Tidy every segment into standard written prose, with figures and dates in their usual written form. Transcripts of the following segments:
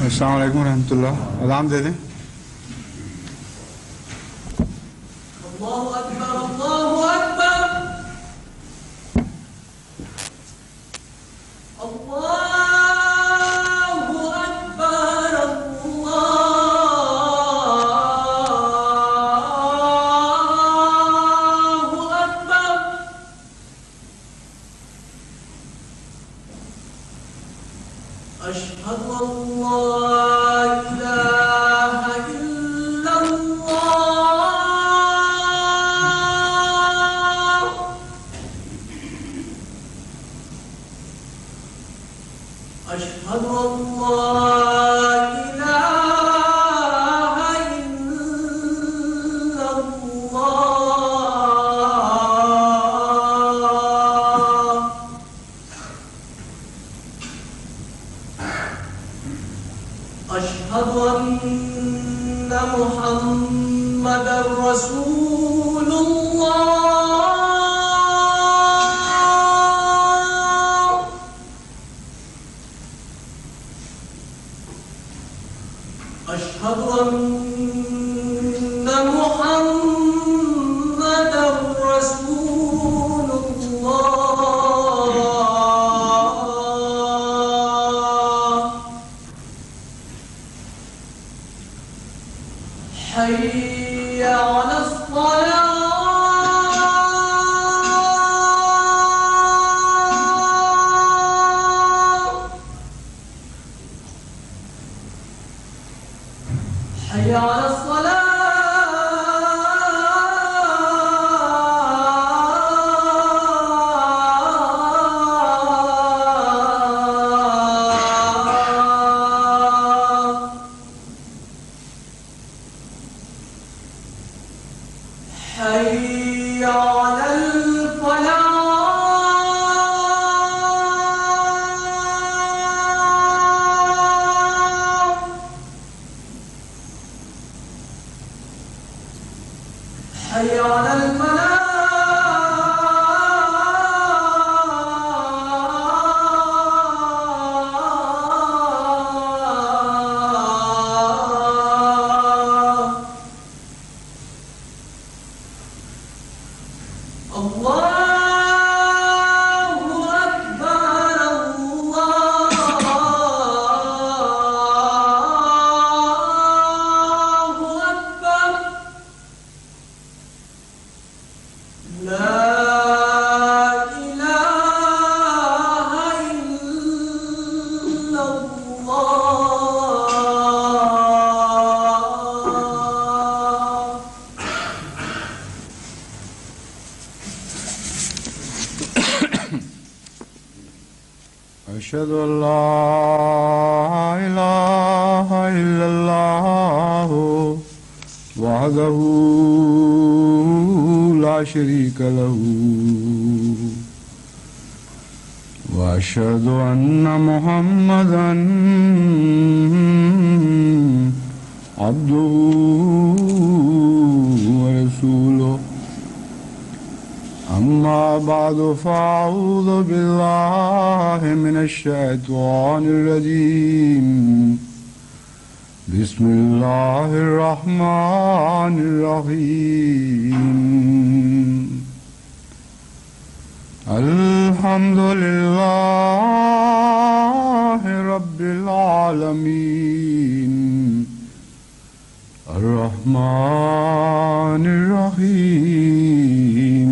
السلام علیکم ورحمۃ اللہ. اذان دے دیں. اللہ اکبر اللہ اکبر اللہ اکبر اللہ اکبر. اشہد ان لا الہ الا اللہ. اشہد ان لا الہ الا اللہ. اشہد ان محمدا رسول اللہ. اشہد ان محمدا رسول اللہ. حي على الصلاة. حي على الصلاة. حي على الفلاح. حي على الفلاح. اللہ اکبر اللہ اکبر. لا الہ الا اللہ. اشہد ان لا الہ الا اللہ وحدہ لا شریک لہ واشہد ان محمدا عبدہ ورسولہ. أما بعد فأعوذ بالله من الشيطان الرجيم. بسم الله الرحمن الرحيم. الحمد لله رب العالمين الرحمن الرحيم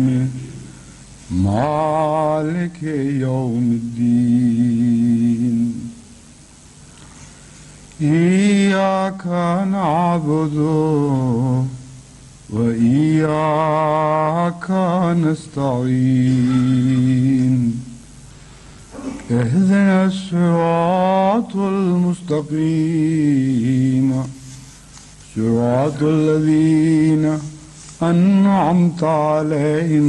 مالك يوم الدين. إياك نعبد وإياك نستعين. اهدنا الصراط المستقيم صراط الذين أنعمت عليهم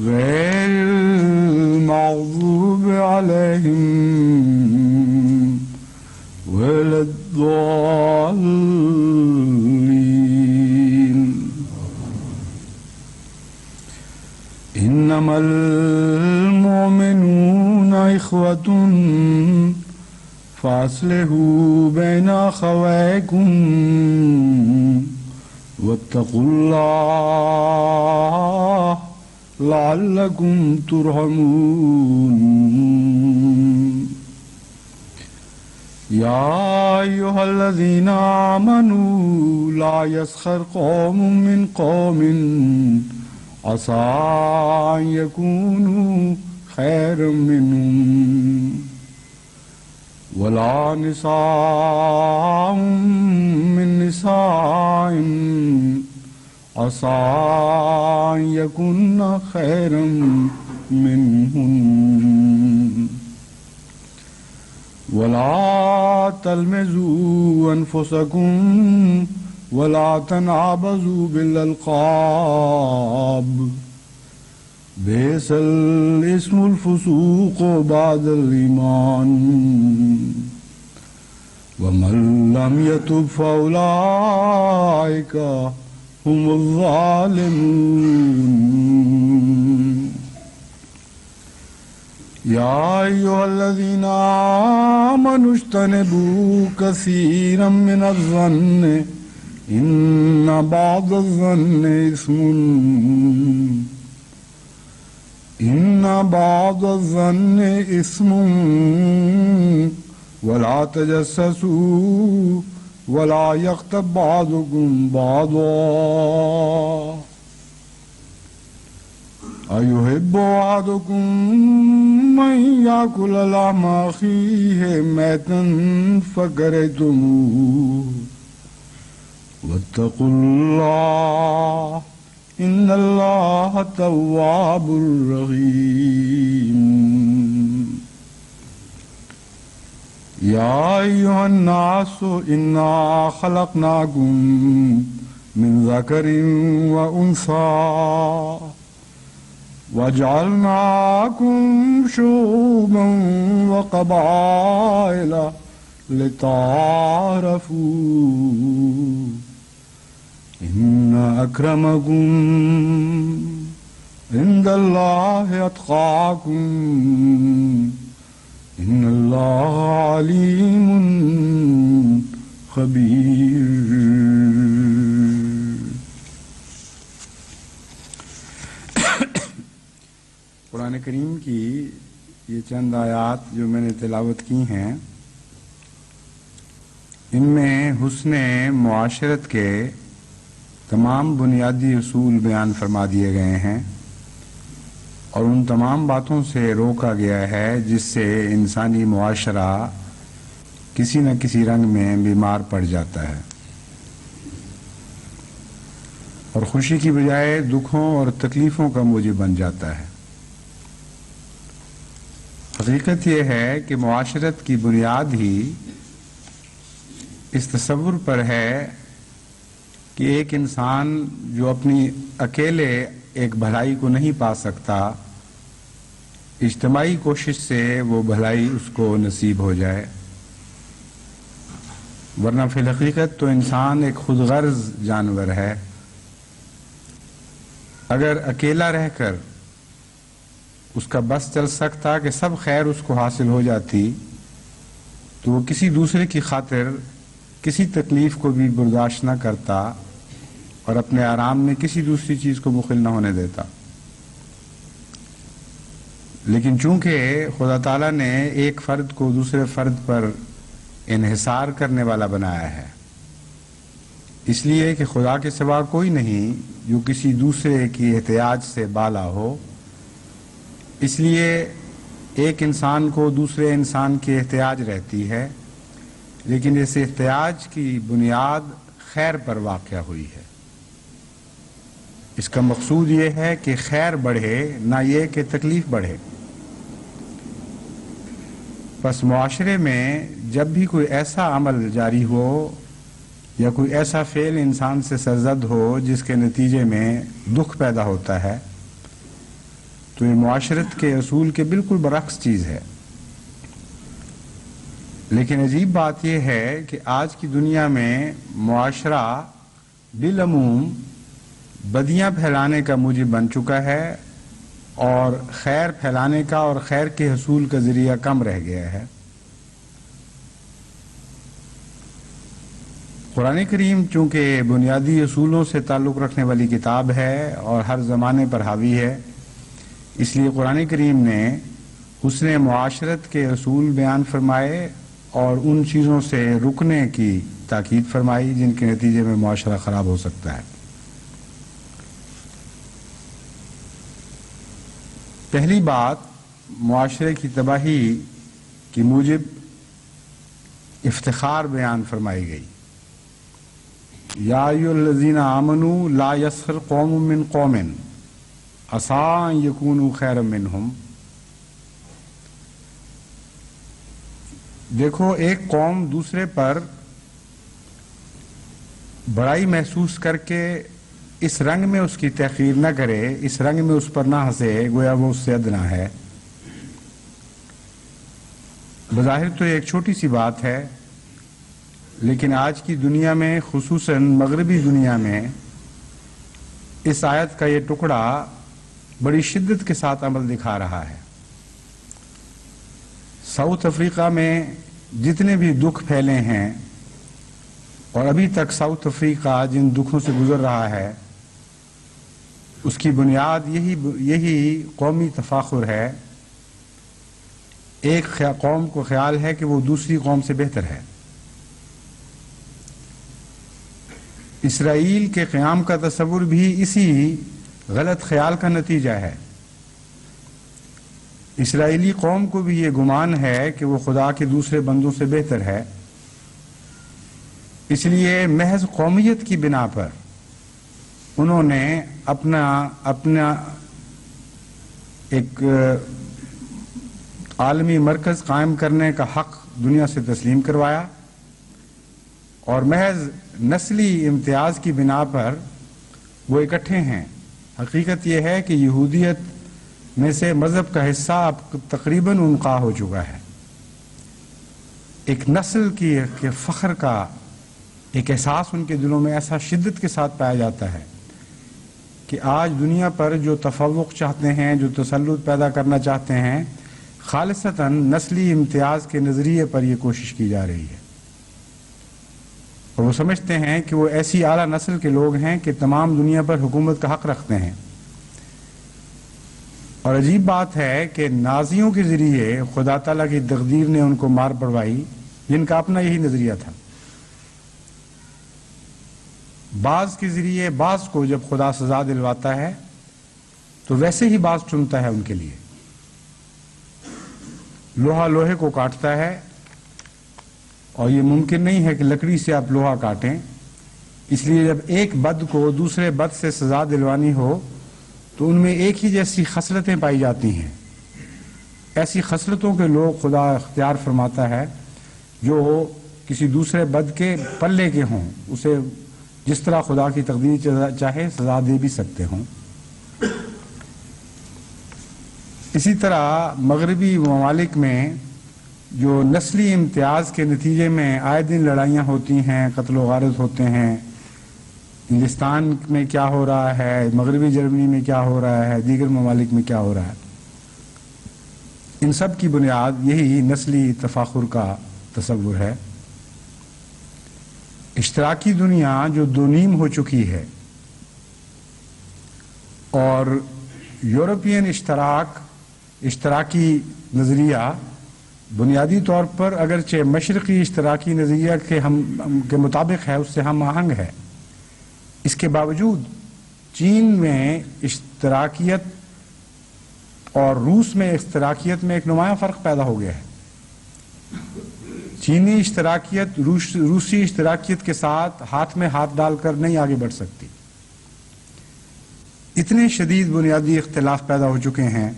غير المغضوب عليهم ولا الضالين. إنما المؤمنون إخوة فاصلحوا بين أخويكم واتقوا الله لعلكم ترحمون يا أيها الذين آمنوا لا يسخر قوم من قوم عسى أن يكونوا خيرا منهم ولا نساء من نساء عسى أن يكن خيرا منهن ولا تلمزوا أنفسكم ولا تنابزوا بالألقاب بئس الاسم الفسوق بعد الإيمان ومن لم يتب فأولئك هم الظالمون يا أيها الذين آمنوا اجتنبوا كثيرا من الظن إن بعض الظن إثم ولا تجسسوا ولا يغتب بعضكم بعضا أيحب أحدكم من يأكل لحم أخيه ميتا فكرهتموه واتقوا الله إن الله تواب رحيم يا أيها الناس إنا خلقناكم من ذكر وأنثى وجعلناكم شعوبا وقبائل لتعارفوا إن أكرمكم عند الله أتقاكم إن الله عليم خبير. قرآن کریم کی یہ چند آیات جو میں نے تلاوت کی ہیں، ان میں حسن معاشرت کے تمام بنیادی اصول بیان فرما دیے گئے ہیں اور ان تمام باتوں سے روکا گیا ہے جس سے انسانی معاشرہ کسی نہ کسی رنگ میں بیمار پڑ جاتا ہے اور خوشی کی بجائے دکھوں اور تکلیفوں کا موجب بن جاتا ہے۔ حقیقت یہ ہے کہ معاشرت کی بنیاد ہی اس تصور پر ہے کہ ایک انسان جو اپنی اکیلے ایک بھلائی کو نہیں پا سکتا، اجتماعی کوشش سے وہ بھلائی اس کو نصیب ہو جائے، ورنہ فی الحقیقت تو انسان ایک خود غرض جانور ہے۔ اگر اکیلا رہ کر اس کا بس چل سکتا کہ سب خیر اس کو حاصل ہو جاتی تو وہ کسی دوسرے کی خاطر کسی تکلیف کو بھی برداشت نہ کرتا اور اپنے آرام میں کسی دوسری چیز کو مخل نہ ہونے دیتا۔ لیکن چونکہ خدا تعالیٰ نے ایک فرد کو دوسرے فرد پر انحصار کرنے والا بنایا ہے، اس لیے کہ خدا کے سوا کوئی نہیں جو کسی دوسرے کی احتیاج سے بالا ہو، اس لیے ایک انسان کو دوسرے انسان کی احتیاج رہتی ہے، لیکن اس احتیاج کی بنیاد خیر پر واقع ہوئی ہے۔ اس کا مقصود یہ ہے کہ خیر بڑھے، نہ یہ کہ تکلیف بڑھے۔ پس معاشرے میں جب بھی کوئی ایسا عمل جاری ہو یا کوئی ایسا فعل انسان سے سرزد ہو جس کے نتیجے میں دکھ پیدا ہوتا ہے تو یہ معاشرت کے اصول کے بالکل برعکس چیز ہے۔ لیکن عجیب بات یہ ہے کہ آج کی دنیا میں معاشرہ بالعموم بدیاں پھیلانے کا موجب بن چکا ہے اور خیر پھیلانے کا اور خیر کے حصول کا ذریعہ کم رہ گیا ہے۔ قرآن کریم چونکہ بنیادی اصولوں سے تعلق رکھنے والی کتاب ہے اور ہر زمانے پر حاوی ہے، اس لیے قرآن کریم نے حسن معاشرت کے اصول بیان فرمائے اور ان چیزوں سے رکنے کی تاکید فرمائی جن کے نتیجے میں معاشرہ خراب ہو سکتا ہے۔ پہلی بات، معاشرے کی تباہی کی موجب افتخار بیان فرمائی گئی۔ یا ایھا الذین آمنوا لا یسخر قوم من قوم عسیٰ ان یکونوا خیرا منہم۔ دیکھو، ایک قوم دوسرے پر بڑائی محسوس کر کے اس رنگ میں اس کی تحقیر نہ کرے، اس رنگ میں اس پر نہ ہنسے گویا وہ اس سے ادنا ہے۔ بظاہر تو ایک چھوٹی سی بات ہے، لیکن آج کی دنیا میں، خصوصاً مغربی دنیا میں، اس آیت کا یہ ٹکڑا بڑی شدت کے ساتھ عمل دکھا رہا ہے۔ ساؤتھ افریقہ میں جتنے بھی دکھ پھیلے ہیں، اور ابھی تک ساؤتھ افریقہ جن دکھوں سے گزر رہا ہے، اس کی بنیاد یہی قومی تفاخر ہے۔ ایک قوم کو خیال ہے کہ وہ دوسری قوم سے بہتر ہے۔ اسرائیل کے قیام کا تصور بھی اسی غلط خیال کا نتیجہ ہے۔ اسرائیلی قوم کو بھی یہ گمان ہے کہ وہ خدا کے دوسرے بندوں سے بہتر ہے، اس لیے محض قومیت کی بنا پر انہوں نے اپنا ایک عالمی مرکز قائم کرنے کا حق دنیا سے تسلیم کروایا، اور محض نسلی امتیاز کی بنا پر وہ اکٹھے ہیں۔ حقیقت یہ ہے کہ یہودیت میں سے مذہب کا حصہ اب تقریباً انقاع ہو چکا ہے۔ ایک نسل کی فخر کا ایک احساس ان کے دلوں میں ایسا شدت کے ساتھ پایا جاتا ہے کہ آج دنیا پر جو تفوق چاہتے ہیں، جو تسلط پیدا کرنا چاہتے ہیں، خالصتاً نسلی امتیاز کے نظریے پر یہ کوشش کی جا رہی ہے، اور وہ سمجھتے ہیں کہ وہ ایسی اعلیٰ نسل کے لوگ ہیں کہ تمام دنیا پر حکومت کا حق رکھتے ہیں۔ اور عجیب بات ہے کہ نازیوں کے ذریعے خدا تعالیٰ کی تقدیر نے ان کو مار پڑوائی، جن کا اپنا یہی نظریہ تھا۔ بعض کے ذریعے بعض کو جب خدا سزا دلواتا ہے تو ویسے ہی بعض چنتا ہے ان کے لیے۔ لوہا لوہے کو کاٹتا ہے، اور یہ ممکن نہیں ہے کہ لکڑی سے آپ لوہا کاٹیں، اس لیے جب ایک بد کو دوسرے بد سے سزا دلوانی ہو تو ان میں ایک ہی جیسی خصلتیں پائی جاتی ہیں۔ ایسی خصلتوں کے لوگ خدا اختیار فرماتا ہے جو کسی دوسرے بد کے پلے کے ہوں، اسے جس طرح خدا کی تقدیر چاہے سزا دے بھی سکتے ہوں۔ اسی طرح مغربی ممالک میں جو نسلی امتیاز کے نتیجے میں آئے دن لڑائیاں ہوتی ہیں، قتل و غارت ہوتے ہیں، ہندوستان میں کیا ہو رہا ہے، مغربی جرمنی میں کیا ہو رہا ہے، دیگر ممالک میں کیا ہو رہا ہے، ان سب کی بنیاد یہی نسلی تفاخر کا تصور ہے۔ اشتراکی دنیا جو دو نیم ہو چکی ہے، اور یورپین اشتراکی نظریہ بنیادی طور پر اگرچہ مشرقی اشتراکی نظریہ کے مطابق ہے، اس سے ہم آہنگ ہے، اس کے باوجود چین میں اشتراکیت اور روس میں اشتراکیت میں ایک نمایاں فرق پیدا ہو گیا ہے۔ چینی اشتراکیت روسی اشتراکیت کے ساتھ ہاتھ میں ہاتھ ڈال کر نہیں آگے بڑھ سکتی۔ اتنے شدید بنیادی اختلاف پیدا ہو چکے ہیں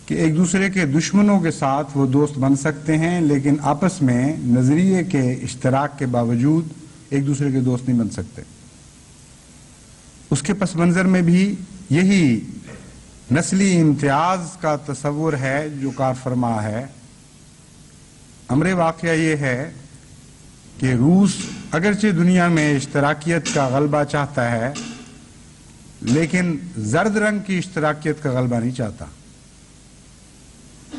کہ ایک دوسرے کے دشمنوں کے ساتھ وہ دوست بن سکتے ہیں، لیکن آپس میں نظریے کے اشتراک کے باوجود ایک دوسرے کے دوست نہیں بن سکتے۔ اس کے پس منظر میں بھی یہی نسلی امتیاز کا تصور ہے جو کار فرما ہے۔ امر واقعہ یہ ہے کہ روس اگرچہ دنیا میں اشتراکیت کا غلبہ چاہتا ہے، لیکن زرد رنگ کی اشتراکیت کا غلبہ نہیں چاہتا،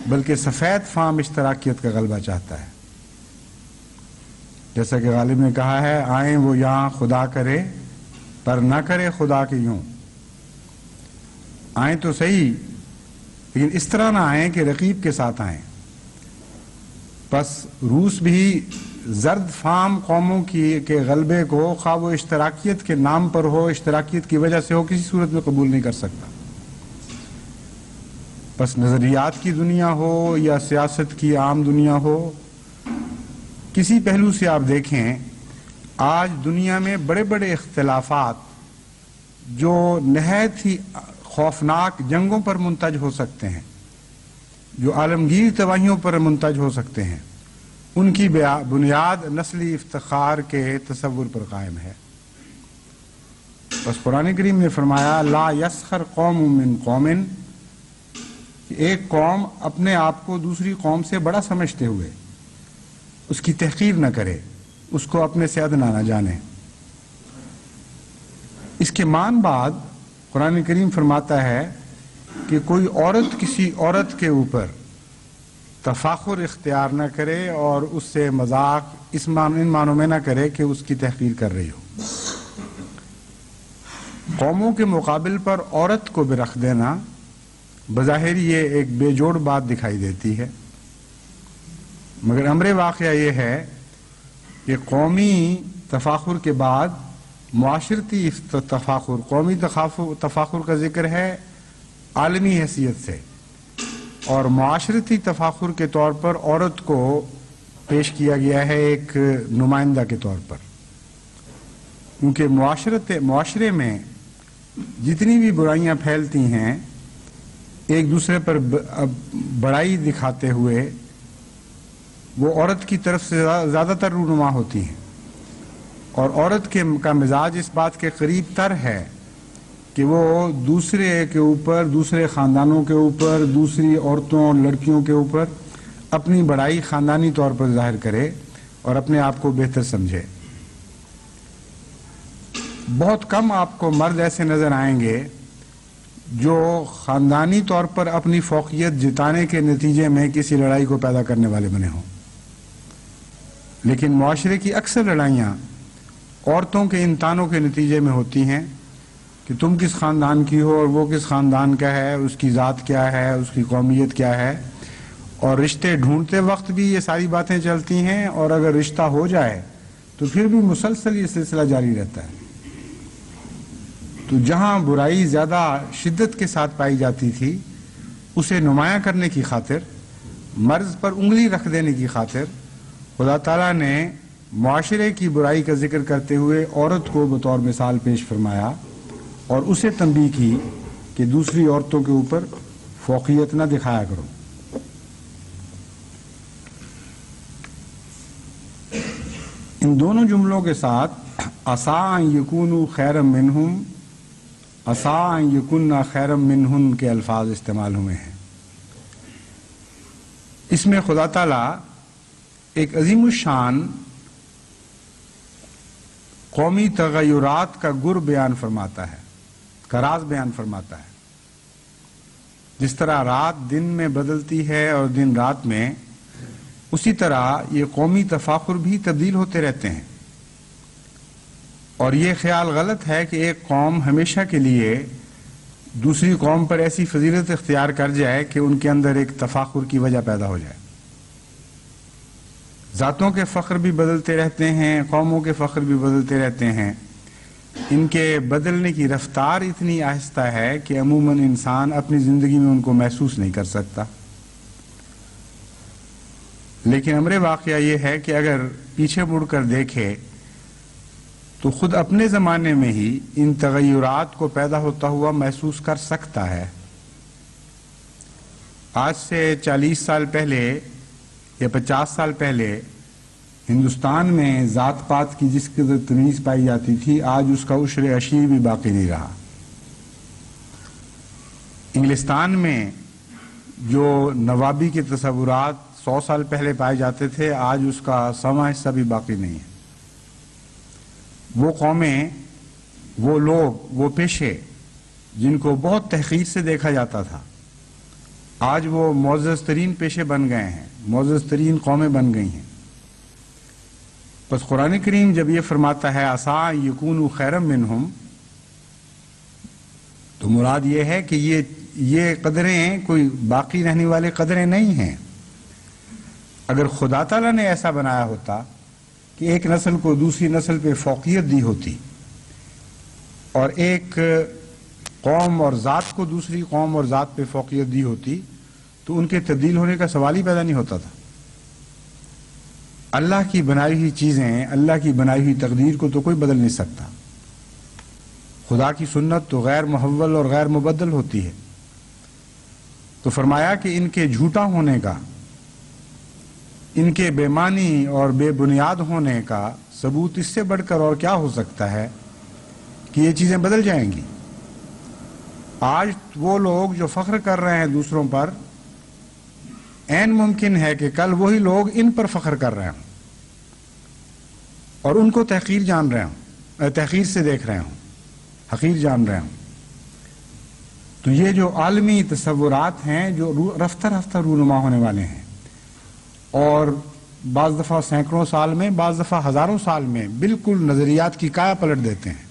بلکہ سفید فام اشتراکیت کا غلبہ چاہتا ہے۔ جیسا کہ غالب نے کہا ہے، آئیں وہ یہاں خدا کرے پر نہ کرے خدا کے یوں. آئیں تو صحیح، لیکن اس طرح نہ آئیں کہ رقیب کے ساتھ آئیں. بس روس بھی زرد فام قوموں کے غلبے کو، خواہ وہ اشتراکیت کے نام پر ہو، اشتراکیت کی وجہ سے ہو، کسی صورت میں قبول نہیں کر سکتا. بس نظریات کی دنیا ہو یا سیاست کی عام دنیا ہو، کسی پہلو سے آپ دیکھیں، آج دنیا میں بڑے بڑے اختلافات جو نہایت ہی خوفناک جنگوں پر منتج ہو سکتے ہیں، جو عالمگیر تباہیوں پر منتج ہو سکتے ہیں، ان کی بنیاد نسلی افتخار کے تصور پر قائم ہے. بس قرآن کریم نے فرمایا لا یسخر قوم من قوم، کہ ایک قوم اپنے آپ کو دوسری قوم سے بڑا سمجھتے ہوئے اس کی تحقیر نہ کرے، اس کو اپنے سے ادنا نہ جانے. اس کے مان بعد قرآن کریم فرماتا ہے کہ کوئی عورت کسی عورت کے اوپر تفاخر اختیار نہ کرے اور اس سے مذاق ان معنوں میں نہ کرے کہ اس کی تحقیر کر رہی ہو. قوموں کے مقابل پر عورت کو بھی رکھ دینا بظاہر یہ ایک بے جوڑ بات دکھائی دیتی ہے، مگر امر واقعہ یہ ہے کہ قومی تفاخر کے بعد معاشرتی تفاخر، قومی تفاخر کا ذکر ہے عالمی حیثیت سے، اور معاشرتی تفاخر کے طور پر عورت کو پیش کیا گیا ہے ایک نمائندہ کے طور پر. کیونکہ معاشرے میں جتنی بھی برائیاں پھیلتی ہیں، ایک دوسرے پر بڑائی دکھاتے ہوئے وہ عورت کی طرف سے زیادہ تر رونما ہوتی ہیں، اور عورت کا مزاج اس بات کے قریب تر ہے کہ وہ دوسرے کے اوپر، دوسرے خاندانوں کے اوپر، دوسری عورتوں اور لڑکیوں کے اوپر اپنی بڑائی خاندانی طور پر ظاہر کرے اور اپنے آپ کو بہتر سمجھے. بہت کم آپ کو مرد ایسے نظر آئیں گے جو خاندانی طور پر اپنی فوقیت جتانے کے نتیجے میں کسی لڑائی کو پیدا کرنے والے بنے ہوں، لیکن معاشرے کی اکثر لڑائیاں عورتوں کے ان تانوں کے نتیجے میں ہوتی ہیں کہ تم کس خاندان کی ہو اور وہ کس خاندان کا ہے، اس کی ذات کیا ہے، اس کی قومیت کیا ہے. اور رشتے ڈھونڈتے وقت بھی یہ ساری باتیں چلتی ہیں، اور اگر رشتہ ہو جائے تو پھر بھی مسلسل یہ سلسلہ جاری رہتا ہے. تو جہاں برائی زیادہ شدت کے ساتھ پائی جاتی تھی، اسے نمایاں کرنے کی خاطر، مرض پر انگلی رکھ دینے کی خاطر، خدا تعالیٰ نے معاشرے کی برائی کا ذکر کرتے ہوئے عورت کو بطور مثال پیش فرمایا اور اسے تنبیہ کی کہ دوسری عورتوں کے اوپر فوقیت نہ دکھایا کرو. ان دونوں جملوں کے ساتھ عسیٰ ان یکونوا خیرا منہم، عسیٰ ان یکن خیرا منہن کے الفاظ استعمال ہوئے ہیں. اس میں خدا تعالیٰ ایک عظیم الشان قومی تغیرات کا گر بیان فرماتا ہے، کا راز بیان فرماتا ہے. جس طرح رات دن میں بدلتی ہے اور دن رات میں، اسی طرح یہ قومی تفاخر بھی تبدیل ہوتے رہتے ہیں. اور یہ خیال غلط ہے کہ ایک قوم ہمیشہ کے لیے دوسری قوم پر ایسی فضیلت اختیار کر جائے کہ ان کے اندر ایک تفاخر کی وجہ پیدا ہو جائے. ذاتوں کے فخر بھی بدلتے رہتے ہیں، قوموں کے فخر بھی بدلتے رہتے ہیں. ان کے بدلنے کی رفتار اتنی آہستہ ہے کہ عموماً انسان اپنی زندگی میں ان کو محسوس نہیں کر سکتا. لیکن امر واقعہ یہ ہے کہ اگر پیچھے مڑ کر دیکھے تو خود اپنے زمانے میں ہی ان تغیرات کو پیدا ہوتا ہوا محسوس کر سکتا ہے. آج سے 40 سال پہلے یا 50 سال پہلے ہندوستان میں ذات پات کی جس قدر تمیز پائی جاتی تھی، آج اس کا عشر عشیر بھی باقی نہیں رہا. انگلستان میں جو نوابی کے تصورات 100 سال پہلے پائے جاتے تھے، آج اس کا 100واں حصہ بھی باقی نہیں ہے. وہ قومیں، وہ لوگ، وہ پیشے جن کو بہت تحقیر سے دیکھا جاتا تھا، آج وہ معزز ترین پیشے بن گئے ہیں، معزز ترین قومیں بن گئی ہیں. بس قرآن کریم جب یہ فرماتا ہے عسیٰ یکونوا خیرا منہم، تو مراد یہ ہے کہ یہ قدریں کوئی باقی رہنے والے قدریں نہیں ہیں۔ اگر خدا تعالیٰ نے ایسا بنایا ہوتا کہ ایک نسل کو دوسری نسل پہ فوقیت دی ہوتی اور ایک قوم اور ذات کو دوسری قوم اور ذات پہ فوقیت دی ہوتی تو ان کے تبدیل ہونے کا سوال ہی پیدا نہیں ہوتا تھا۔ اللہ کی بنائی ہوئی چیزیں، اللہ کی بنائی ہوئی تقدیر کو تو کوئی بدل نہیں سکتا۔ خدا کی سنت تو غیر محول اور غیر مبدل ہوتی ہے۔ تو فرمایا کہ ان کے جھوٹا ہونے کا، ان کے بے معنی اور بے بنیاد ہونے کا ثبوت اس سے بڑھ کر اور کیا ہو سکتا ہے کہ یہ چیزیں بدل جائیں گی۔ آج وہ لوگ جو فخر کر رہے ہیں دوسروں پر، عین ممکن ہے کہ کل وہی لوگ ان پر فخر کر رہے ہوں اور ان کو تحقیر جان رہے ہوں، تحقیر سے دیکھ رہے ہوں، حقیر جان رہے ہوں۔ تو یہ جو عالمی تصورات ہیں جو رفتہ رفتہ رونما ہونے والے ہیں اور بعض دفعہ سینکڑوں سال میں، بعض دفعہ ہزاروں سال میں بالکل نظریات کی کایا پلٹ دیتے ہیں،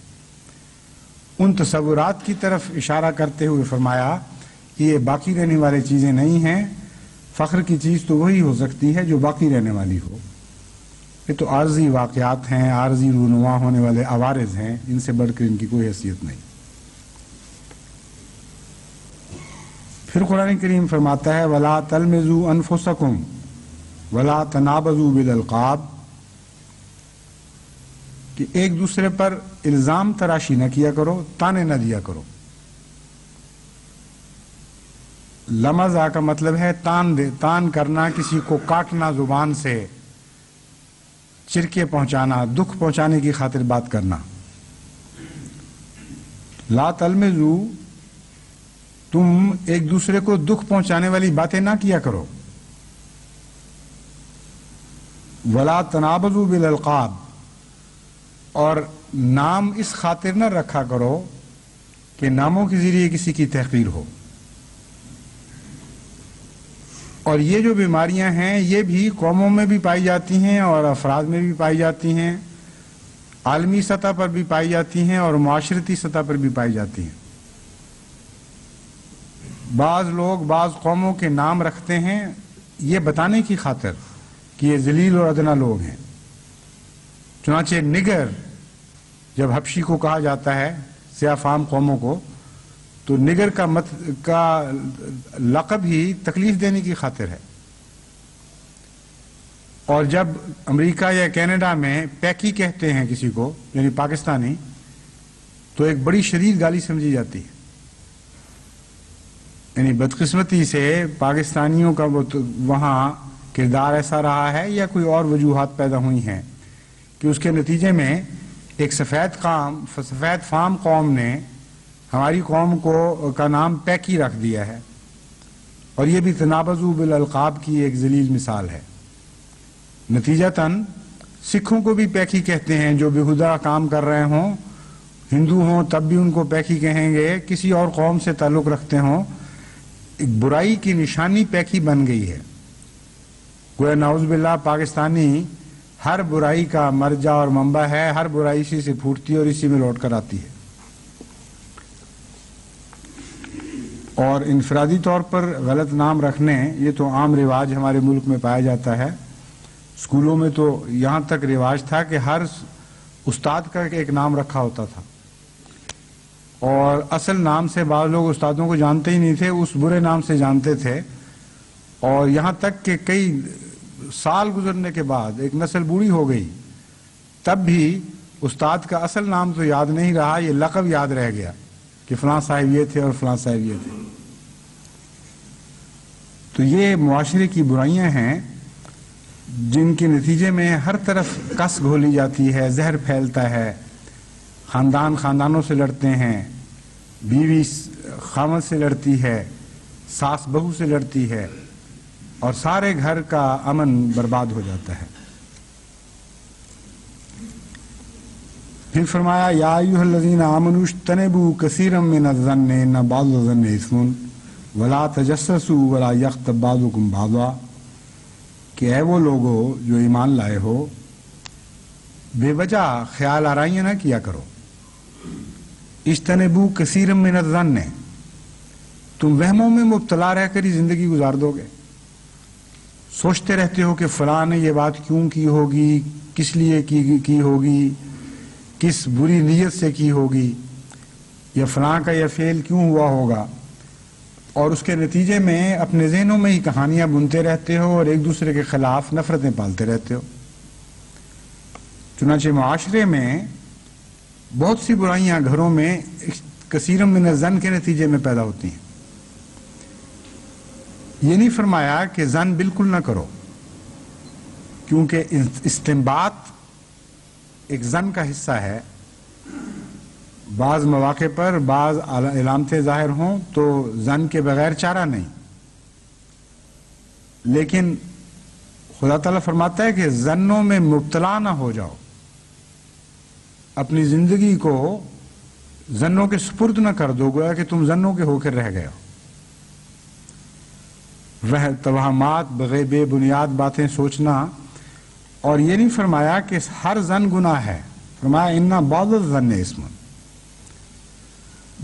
ان تصورات کی طرف اشارہ کرتے ہوئے فرمایا کہ یہ باقی رہنے والی چیزیں نہیں ہیں۔ فخر کی چیز تو وہی ہو سکتی ہے جو باقی رہنے والی ہو۔ یہ تو عارضی واقعات ہیں، عارضی رونما ہونے والے عوارض ہیں، ان سے بڑھ کر ان کی کوئی حیثیت نہیں۔ پھر قرآن کریم فرماتا ہے وَلَا تَلْمِزُوا أَنفُسَكُمْ وَلَا تَنَابَزُوا بِالْأَلْقَابِ، کہ ایک دوسرے پر الزام تراشی نہ کیا کرو، تانے نہ دیا کرو۔ لمزہ کا مطلب ہے تان کرنا، کسی کو کاٹنا، زبان سے چرکے پہنچانا، دکھ پہنچانے کی خاطر بات کرنا۔ لا تلمزو، تم ایک دوسرے کو دکھ پہنچانے والی باتیں نہ کیا کرو۔ ولا تنابزوا بالالقاب، اور نام اس خاطر نہ رکھا کرو کہ ناموں کے ذریعے کسی کی تحقیر ہو۔ اور یہ جو بیماریاں ہیں یہ بھی قوموں میں بھی پائی جاتی ہیں اور افراد میں بھی پائی جاتی ہیں، عالمی سطح پر بھی پائی جاتی ہیں اور معاشرتی سطح پر بھی پائی جاتی ہیں۔ بعض لوگ بعض قوموں کے نام رکھتے ہیں یہ بتانے کی خاطر کہ یہ ذلیل اور ادنا لوگ ہیں۔ چنانچہ نگر جب حبشی کو کہا جاتا ہے، سیاہ فام قوموں کو، تو نگر کا لقب ہی تکلیف دینے کی خاطر ہے۔ اور جب امریکہ یا کینیڈا میں پیکی کہتے ہیں کسی کو، یعنی پاکستانی، تو ایک بڑی شدید گالی سمجھی جاتی ہے۔ یعنی بدقسمتی سے پاکستانیوں کا وہاں کردار ایسا رہا ہے یا کوئی اور وجوہات پیدا ہوئی ہیں کہ اس کے نتیجے میں ایک سفید فام قوم نے ہماری قوم کا نام پیکی رکھ دیا ہے، اور یہ بھی تنابزوا بالالقاب کی ایک ذلیل مثال ہے۔ نتیجتاً سکھوں کو بھی پیکی کہتے ہیں، جو بےہودہ کام کر رہے ہوں، ہندو ہوں تب بھی ان کو پیکی کہیں گے، کسی اور قوم سے تعلق رکھتے ہوں۔ ایک برائی کی نشانی پیکی بن گئی ہے۔ گویا نعوذ باللہ پاکستانی ہر برائی کا مرجع اور منبع ہے، ہر برائی اسی سے پھوٹتی ہے اور اسی میں لوٹ کر آتی ہے۔ اور انفرادی طور پر غلط نام رکھنے، یہ تو عام رواج ہمارے ملک میں پایا جاتا ہے۔ اسکولوں میں تو یہاں تک رواج تھا کہ ہر استاد کا ایک نام رکھا ہوتا تھا، اور اصل نام سے بعض لوگ استادوں کو جانتے ہی نہیں تھے، اس برے نام سے جانتے تھے۔ اور یہاں تک کہ کئی سال گزرنے کے بعد ایک نسل بوڑھی ہو گئی، تب بھی استاد کا اصل نام تو یاد نہیں رہا، یہ لقب یاد رہ گیا کہ فلاں صاحب یہ تھے اور فلاں صاحب یہ تھے۔ تو یہ معاشرے کی برائیاں ہیں جن کے نتیجے میں ہر طرف کس گھولی جاتی ہے، زہر پھیلتا ہے، خاندانوں سے لڑتے ہیں، بیوی خامد سے لڑتی ہے، ساس بہو سے لڑتی ہے، اور سارے گھر کا امن برباد ہو جاتا ہے۔ پھر فرمایا یا ایھا الذین آمنوا اجتنبوا کثیرا من الظن ان بعض الظن اثم ولا تجسسوا ولا یغتب بعضکم بعضا، کہ اے وہ لوگو جو ایمان لائے ہو، بے وجہ خیال آرائیاں نہ کیا کرو. اجتنبوا کثیرا من الظن، تم وہموں میں مبتلا رہ کر ہی زندگی گزار دو گے. سوچتے رہتے ہو کہ فلاں نے یہ بات کیوں کی ہوگی، کس لیے کی ہوگی، کس بری نیت سے کی ہوگی، یا فلاں کا یہ فعل کیوں ہوا ہوگا، اور اس کے نتیجے میں اپنے ذہنوں میں ہی کہانیاں بنتے رہتے ہو اور ایک دوسرے کے خلاف نفرتیں پالتے رہتے ہو. چنانچہ معاشرے میں بہت سی برائیاں گھروں میں کثیر من الظن کے نتیجے میں پیدا ہوتی ہیں. یہ نہیں فرمایا کہ ظن بالکل نہ کرو، کیونکہ استنباط ایک ظن کا حصہ ہے. بعض مواقع پر بعض علامتیں ظاہر ہوں تو ظن کے بغیر چارہ نہیں، لیکن خدا تعالیٰ فرماتا ہے کہ ظنوں میں مبتلا نہ ہو جاؤ، اپنی زندگی کو ظنوں کے سپرد نہ کر دو، گویا کہ تم ظنوں کے ہو کر رہ گئے ہو. توہمات، بے بنیاد باتیں سوچنا. اور یہ نہیں فرمایا کہ ہر ظن گناہ ہے، فرمایا اِنَّ بَعْضَ الظَّنِّ اِثْمٌ.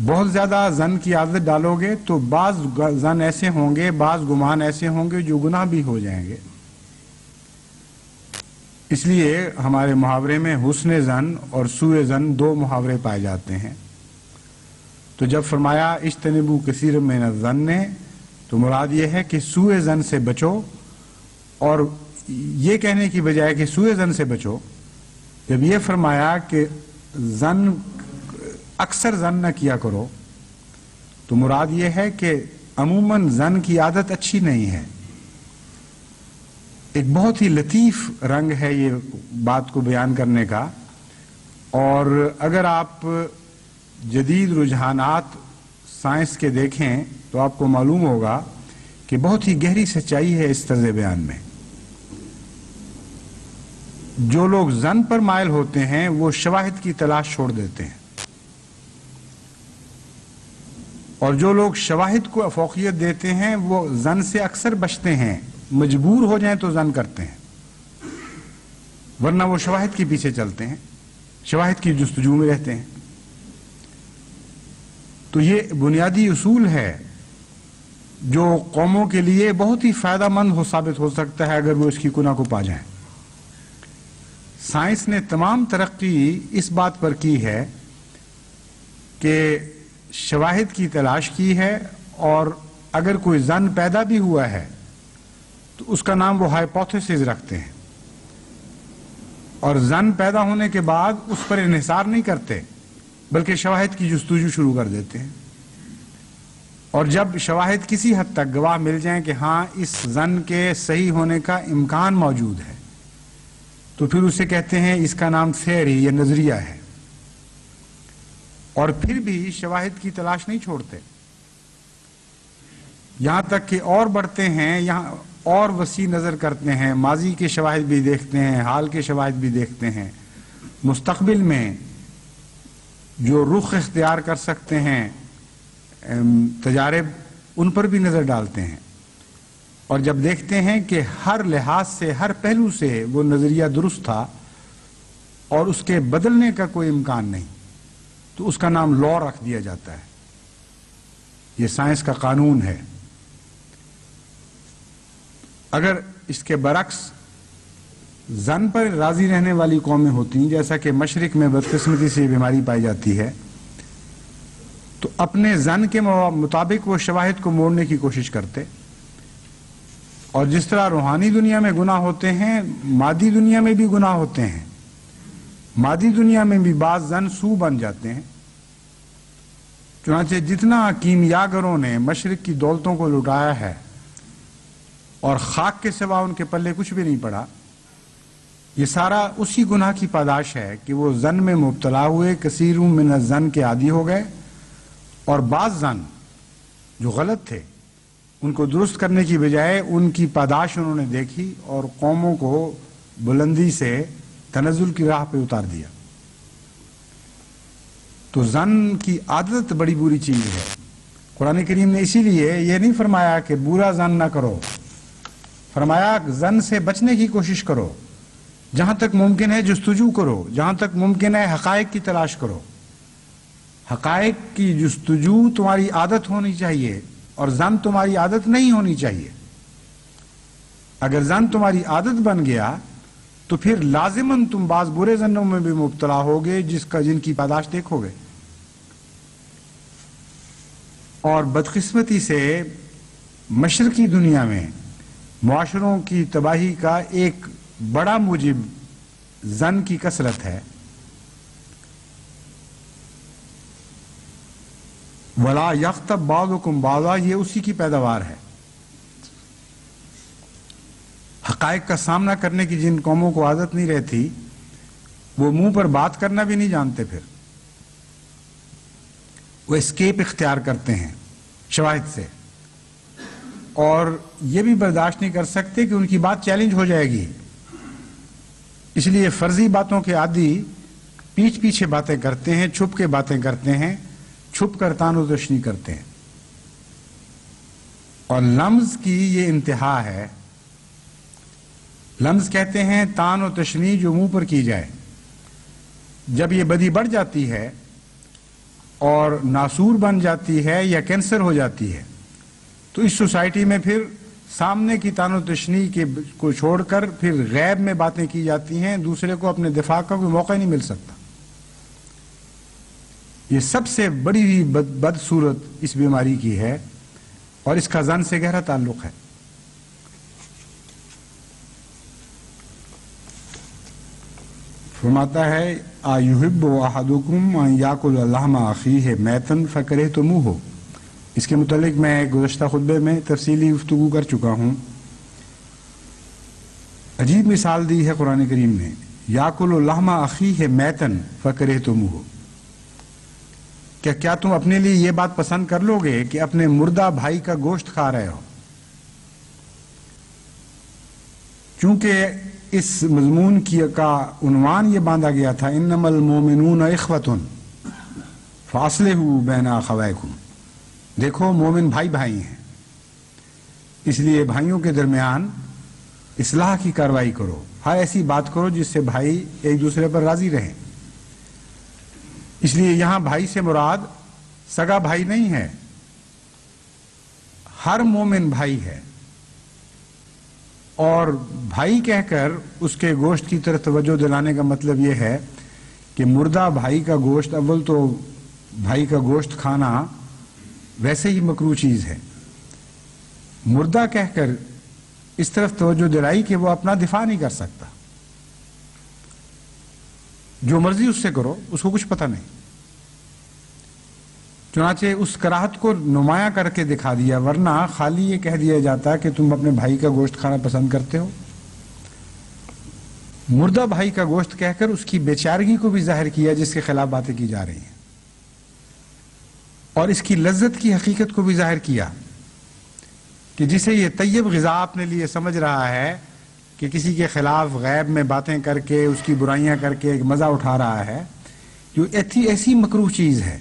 بہت زیادہ ظن کی عادت ڈالو گے تو بعض ظن ایسے ہوں گے، بعض گمان ایسے ہوں گے جو گناہ بھی ہو جائیں گے. اس لیے ہمارے محاورے میں حسن ظن اور سوء ظن دو محاورے پائے جاتے ہیں. تو جب فرمایا اجتنبوا کثیر من الظن، تو مراد یہ ہے کہ سوء ظن سے بچو، اور یہ کہنے کی بجائے کہ سوء ظن سے بچو، جب یہ فرمایا کہ ظن اکثر ظن نہ کیا کرو، تو مراد یہ ہے کہ عموماً ظن کی عادت اچھی نہیں ہے. ایک بہت ہی لطیف رنگ ہے یہ بات کو بیان کرنے کا. اور اگر آپ جدید رجحانات سائنس کے دیکھیں تو آپ کو معلوم ہوگا کہ بہت ہی گہری سچائی ہے اس طرز بیان میں. جو لوگ ظن پر مائل ہوتے ہیں وہ شواہد کی تلاش چھوڑ دیتے ہیں، اور جو لوگ شواہد کو فوقیت دیتے ہیں وہ ظن سے اکثر بچتے ہیں. مجبور ہو جائیں تو ظن کرتے ہیں، ورنہ وہ شواہد کے پیچھے چلتے ہیں، شواہد کی جستجو میں رہتے ہیں. تو یہ بنیادی اصول ہے جو قوموں کے لیے بہت ہی فائدہ مند ثابت ہو سکتا ہے اگر وہ اس کی کنہ کو پا جائیں. سائنس نے تمام ترقی اس بات پر کی ہے کہ شواہد کی تلاش کی ہے، اور اگر کوئی ظن پیدا بھی ہوا ہے تو اس کا نام وہ ہائپوتھیسز رکھتے ہیں، اور ظن پیدا ہونے کے بعد اس پر انحصار نہیں کرتے بلکہ شواہد کی جستجو شروع کر دیتے ہیں. اور جب شواہد کسی حد تک گواہ مل جائیں کہ ہاں اس ظن کے صحیح ہونے کا امکان موجود ہے، تو پھر اسے کہتے ہیں، اس کا نام تھیوری یا نظریہ ہے. اور پھر بھی شواہد کی تلاش نہیں چھوڑتے، یہاں تک کہ اور بڑھتے ہیں، یہاں اور وسیع نظر کرتے ہیں، ماضی کے شواہد بھی دیکھتے ہیں، حال کے شواہد بھی دیکھتے ہیں، مستقبل میں جو رخ اختیار کر سکتے ہیں تجارب، ان پر بھی نظر ڈالتے ہیں. اور جب دیکھتے ہیں کہ ہر لحاظ سے، ہر پہلو سے وہ نظریہ درست تھا اور اس کے بدلنے کا کوئی امکان نہیں، تو اس کا نام لا رکھ دیا جاتا ہے. یہ سائنس کا قانون ہے. اگر اس کے برعکس ظن پر راضی رہنے والی قومیں ہوتی ہیں، جیسا کہ مشرق میں بدقسمتی سے یہ بیماری پائی جاتی ہے، تو اپنے ظن کے مطابق وہ شواہد کو موڑنے کی کوشش کرتے. اور جس طرح روحانی دنیا میں گناہ ہوتے ہیں، مادی دنیا میں بھی گناہ ہوتے ہیں. مادی دنیا میں بھی بعض ظن سو بن جاتے ہیں. چنانچہ جتنا کیمیاگروں نے مشرق کی دولتوں کو لٹایا ہے اور خاک کے سوا ان کے پلے کچھ بھی نہیں پڑا، یہ سارا اسی گناہ کی پاداش ہے کہ وہ ظن میں مبتلا ہوئے، کثیر من الظن کے عادی ہو گئے، اور بعض ظن جو غلط تھے ان کو درست کرنے کی بجائے ان کی پاداش انہوں نے دیکھی اور قوموں کو بلندی سے تنزل کی راہ پہ اتار دیا. تو ظن کی عادت بڑی بری چیز ہے. قرآن کریم نے اسی لیے یہ نہیں فرمایا کہ برا ظن نہ کرو، فرمایا ظن سے بچنے کی کوشش کرو، جہاں تک ممکن ہے جستجو کرو، جہاں تک ممکن ہے حقائق کی تلاش کرو۔ حقائق کی جستجو تمہاری عادت ہونی چاہیے اور زن تمہاری عادت نہیں ہونی چاہیے۔ اگر زن تمہاری عادت بن گیا تو پھر لازماً تم بعض برے زنوں میں بھی مبتلا ہوگے جن کی پاداش دیکھو گے۔ اور بدقسمتی سے مشرقی دنیا میں معاشروں کی تباہی کا ایک بڑا موجب زن کی کثرت ہے۔ وَلَا يَغْتَبْ بَعْضُكُمْ بَعْضًا، یہ اسی کی پیداوار ہے۔ حقائق کا سامنا کرنے کی جن قوموں کو عادت نہیں رہتی وہ منہ پر بات کرنا بھی نہیں جانتے، پھر وہ اسکیپ اختیار کرتے ہیں شواہد سے، اور یہ بھی برداشت نہیں کر سکتے کہ ان کی بات چیلنج ہو جائے گی، اس لیے فرضی باتوں کے عادی پیچھے باتیں کرتے ہیں، چھپ کے باتیں کرتے ہیں، چھپ کر تان و تشنی کرتے ہیں۔ اور لمز کی یہ انتہا ہے۔ لمز کہتے ہیں تان و تشنی جو منہ پر کی جائے۔ جب یہ بدی بڑھ جاتی ہے اور ناسور بن جاتی ہے یا کینسر ہو جاتی ہے تو اس سوسائٹی میں پھر سامنے کی تان و تشنی کو چھوڑ کر پھر غیب میں باتیں کی جاتی ہیں، دوسرے کو اپنے دفاع کا کوئی موقع نہیں مل سکتا۔ یہ سب سے بڑی ہوئی بد صورت اس بیماری کی ہے اور اس کا زن سے گہرا تعلق ہے۔ فرماتا ہے آیحب احدکم ان یاکل لحم اخیہ میتا فکرہتموہ۔ اس کے متعلق میں گزشتہ خطبے میں تفصیلی گفتگو کر چکا ہوں۔ عجیب مثال دی ہے قرآن کریم نے، یاکل لحم اخیہ میتا فکرہتموہ۔ کیا تم اپنے لیے یہ بات پسند کر لو گے کہ اپنے مردہ بھائی کا گوشت کھا رہے ہو؟ چونکہ اس مضمون کا عنوان یہ باندھا گیا تھا انما المومنون اخوۃ فاصلحوا بین اخویکم، دیکھو مومن بھائی بھائی ہیں، اس لیے بھائیوں کے درمیان اصلاح کی کارروائی کرو، ہر ایسی بات کرو جس سے بھائی ایک دوسرے پر راضی رہیں۔ اس لیے یہاں بھائی سے مراد سگا بھائی نہیں ہے، ہر مومن بھائی ہے، اور بھائی کہہ کر اس کے گوشت کی طرف توجہ دلانے کا مطلب یہ ہے کہ مردہ بھائی کا گوشت، اول تو بھائی کا گوشت کھانا ویسے ہی مکروہ چیز ہے، مردہ کہہ کر اس طرف توجہ دلائی کہ وہ اپنا دفاع نہیں کر سکتا، جو مرضی اس سے کرو، اس کو کچھ پتہ نہیں۔ چنانچہ اس کراہت کو نمایاں کر کے دکھا دیا، ورنہ خالی یہ کہہ دیا جاتا کہ تم اپنے بھائی کا گوشت کھانا پسند کرتے ہو۔ مردہ بھائی کا گوشت کہہ کر اس کی بیچارگی کو بھی ظاہر کیا جس کے خلاف باتیں کی جا رہی ہیں، اور اس کی لذت کی حقیقت کو بھی ظاہر کیا کہ جسے یہ طیب غذا اپنے لیے سمجھ رہا ہے کہ کسی کے خلاف غیب میں باتیں کر کے اس کی برائیاں کر کے ایک مزہ اٹھا رہا ہے، جو ایسی مکروہ چیز ہے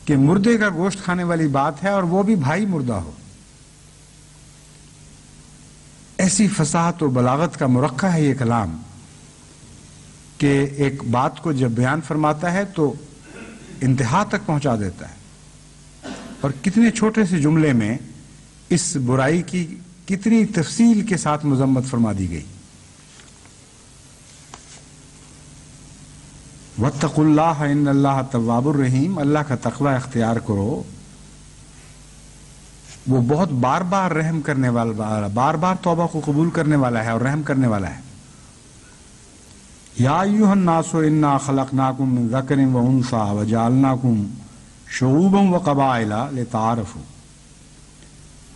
کہ مردے کا گوشت کھانے والی بات ہے، اور وہ بھی بھائی مردہ ہو۔ ایسی فصاحت و بلاغت کا مرقع ہے یہ کلام کہ ایک بات کو جب بیان فرماتا ہے تو انتہا تک پہنچا دیتا ہے، اور کتنے چھوٹے سے جملے میں اس برائی کی کتنی تفصیل کے ساتھ مذمت فرما دی گئی۔ واتقوا اللہ ان اللہ تواب الرحیم، اللہ کا تقوی اختیار کرو، وہ بہت بار بار رحم کرنے والا، بار بار توبہ کو قبول کرنے والا ہے اور رحم کرنے والا ہے۔ یا ایھا الناس انا خلقناکم من ذکر و انثی وجعلناکم شعوبا وقبائل لتعارفوا،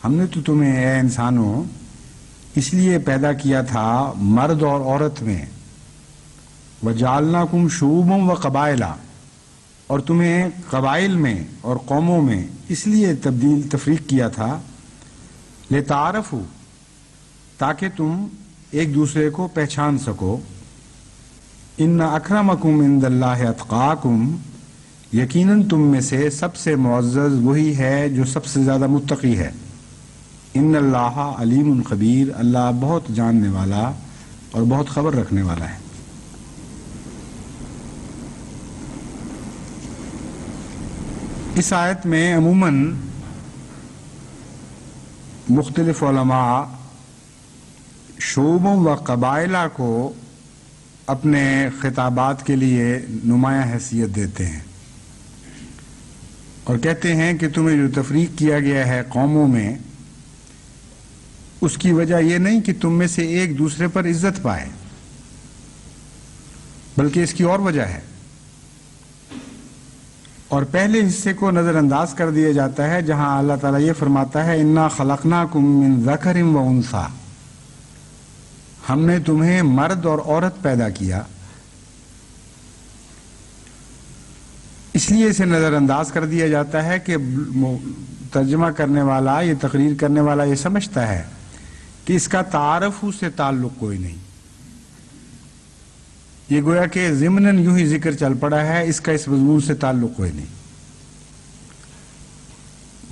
ہم نے تو تمہیں اے انسانوں اس لیے پیدا کیا تھا مرد اور عورت میں، وَجَعَلْنَاكُمْ شُعُوبًا وَقَبَائِلًا، اور تمہیں قبائل میں اور قوموں میں اس لیے تفریق کیا تھا لِتَعَارَفُوا، تاکہ تم ایک دوسرے کو پہچان سکو۔ إِنَّ أَكْرَمَكُمْ عِندَ اللَّهِ أَتْقَاكُمْ، یقیناً تم میں سے سب سے معزز وہی ہے جو سب سے زیادہ متقی ہے۔ إِنَّ اللَّهَ عَلِيمٌ خبیر، اللہ بہت جاننے والا اور بہت خبر رکھنے والا ہے۔ اس آیت میں عموماً مختلف علماء شعوبوں و قبائلہ کو اپنے خطابات کے لیے نمایاں حیثیت دیتے ہیں اور کہتے ہیں کہ تمہیں جو تفریق کیا گیا ہے قوموں میں، اس کی وجہ یہ نہیں کہ تم میں سے ایک دوسرے پر عزت پائے، بلکہ اس کی اور وجہ ہے، اور پہلے حصے کو نظر انداز کر دیا جاتا ہے جہاں اللہ تعالیٰ یہ فرماتا ہے انا خلقناکم من ذکر و انثی، ہم نے تمہیں مرد اور عورت پیدا کیا، اس لیے اسے نظر انداز کر دیا جاتا ہے کہ ترجمہ کرنے والا، یہ تقریر کرنے والا یہ سمجھتا ہے کہ اس کا تعارف سے تعلق کوئی نہیں، یہ گویا کہ ضمناً یوں ہی ذکر چل پڑا ہے، اس کا اس مضمون سے تعلق کوئی نہیں۔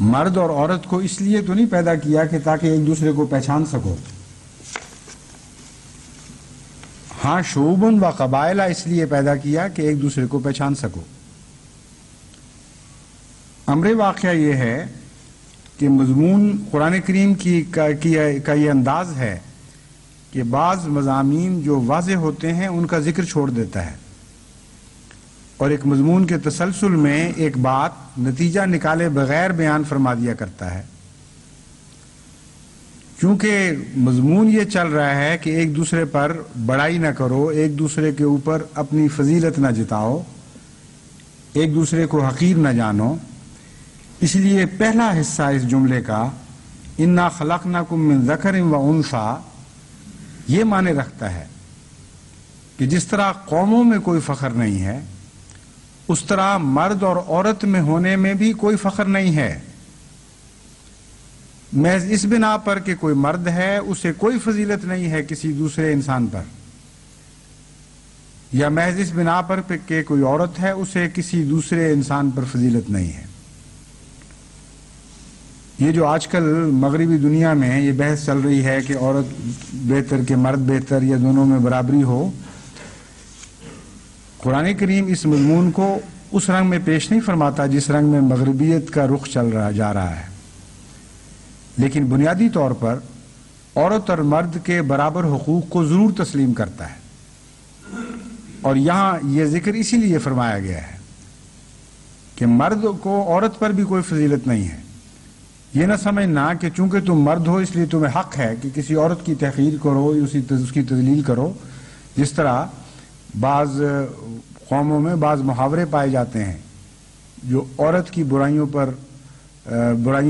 مرد اور عورت کو اس لیے تو نہیں پیدا کیا کہ تاکہ ایک دوسرے کو پہچان سکو، ہاں شعوباً و قبائلہ اس لیے پیدا کیا کہ ایک دوسرے کو پہچان سکو۔ امر واقعہ یہ ہے کہ مضمون قرآن کریم کا یہ انداز ہے کہ بعض مضامین جو واضح ہوتے ہیں ان کا ذکر چھوڑ دیتا ہے، اور ایک مضمون کے تسلسل میں ایک بات نتیجہ نکالے بغیر بیان فرما دیا کرتا ہے، کیونکہ مضمون یہ چل رہا ہے کہ ایک دوسرے پر بڑائی نہ کرو، ایک دوسرے کے اوپر اپنی فضیلت نہ جتاؤ، ایک دوسرے کو حقیر نہ جانو، اس لیے پہلا حصہ اس جملے کا انا خلقناکم من ذکر و انثی یہ معنی رکھتا ہے کہ جس طرح قوموں میں کوئی فخر نہیں ہے، اس طرح مرد اور عورت میں ہونے میں بھی کوئی فخر نہیں ہے، محض اس بنا پر کہ کوئی مرد ہے اسے کوئی فضیلت نہیں ہے کسی دوسرے انسان پر، یا محض اس بنا پر کہ کوئی عورت ہے اسے کسی دوسرے انسان پر فضیلت نہیں ہے۔ یہ جو آج کل مغربی دنیا میں یہ بحث چل رہی ہے کہ عورت بہتر کہ مرد بہتر یا دونوں میں برابری ہو، قرآن کریم اس مضمون کو اس رنگ میں پیش نہیں فرماتا جس رنگ میں مغربیت کا رخ جا رہا ہے، لیکن بنیادی طور پر عورت اور مرد کے برابر حقوق کو ضرور تسلیم کرتا ہے، اور یہاں یہ ذکر اسی لیے فرمایا گیا ہے کہ مرد کو عورت پر بھی کوئی فضیلت نہیں ہے۔ یہ نہ سمجھنا کہ چونکہ تم مرد ہو اس لیے تمہیں حق ہے کہ کسی عورت کی تحقیر کرو، اس کی تذلیل کرو، جس طرح بعض قوموں میں بعض محاورے پائے جاتے ہیں جو عورت کی برائیوں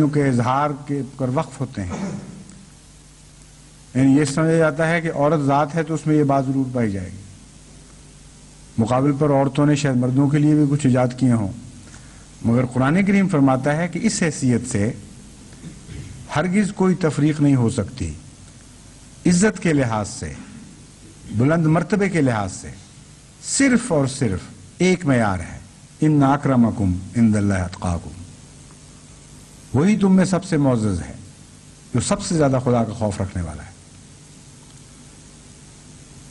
کے اظہار کے پر وقف ہوتے ہیں، یعنی یہ سمجھا جاتا ہے کہ عورت ذات ہے تو اس میں یہ بات ضرور پائی جائے گی، مقابل پر عورتوں نے شاید مردوں کے لیے بھی کچھ ایجاد کیے ہوں، مگر قرآن کریم فرماتا ہے کہ اس حیثیت سے ہرگز کوئی تفریق نہیں ہو سکتی، عزت کے لحاظ سے، بلند مرتبے کے لحاظ سے صرف اور صرف ایک معیار ہے، ان اکرمکم عند اللہ اتقاکم، وہی تم میں سب سے معزز ہے جو سب سے زیادہ خدا کا خوف رکھنے والا ہے۔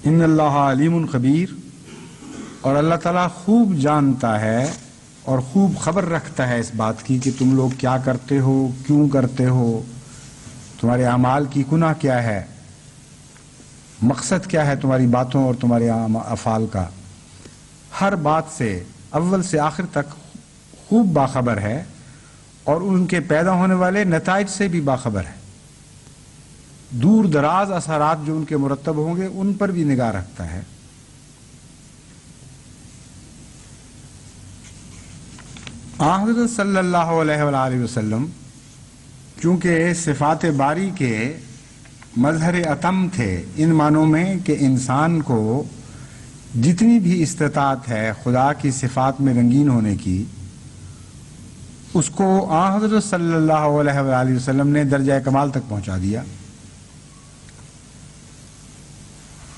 ان اللہ علیم خبیر، اور اللہ تعالیٰ خوب جانتا ہے اور خوب خبر رکھتا ہے اس بات کی کہ تم لوگ کیا کرتے ہو، کیوں کرتے ہو، تمہارے اعمال کی گناہ کیا ہے، مقصد کیا ہے تمہاری باتوں اور تمہارے افعال کا، ہر بات سے اول سے آخر تک خوب باخبر ہے، اور ان کے پیدا ہونے والے نتائج سے بھی باخبر ہے، دور دراز اثرات جو ان کے مرتب ہوں گے ان پر بھی نگاہ رکھتا ہے۔ حضرت صلی اللہ علیہ وآلہ وسلم چونکہ صفات باری کے مظہر اتم تھے، ان معنوں میں کہ انسان کو جتنی بھی استطاعت ہے خدا کی صفات میں رنگین ہونے کی، اس کو حضرت صلی اللہ علیہ وآلہ وسلم نے درجہ کمال تک پہنچا دیا،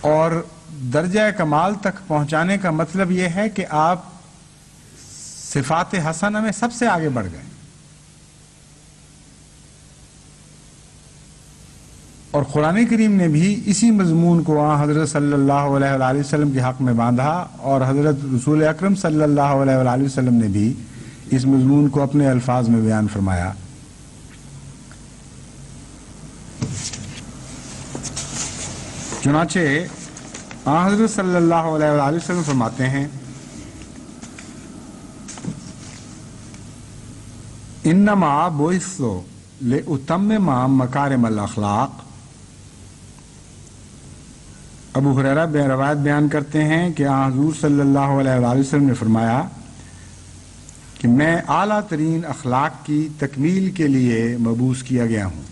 اور درجہ کمال تک پہنچانے کا مطلب یہ ہے کہ آپ صفات حسنہ میں سب سے آگے بڑھ گئے، اور قرآن کریم نے بھی اسی مضمون کو حضرت صلی اللہ علیہ وآلہ وسلم کے حق میں باندھا، اور حضرت رسول اکرم صلی اللہ علیہ وآلہ وسلم نے بھی اس مضمون کو اپنے الفاظ میں بیان فرمایا۔ چنانچہ حضرت صلی اللہ علیہ وآلہ وسلم فرماتے ہیں انما بعثت لأتمم مکارم الاخلاق۔ ابو ہریرہ روایت بیان کرتے ہیں کہ حضور صلی اللہ علیہ وآلہ وسلم نے فرمایا کہ میں اعلیٰ ترین اخلاق کی تکمیل کے لیے مبعوث کیا گیا ہوں۔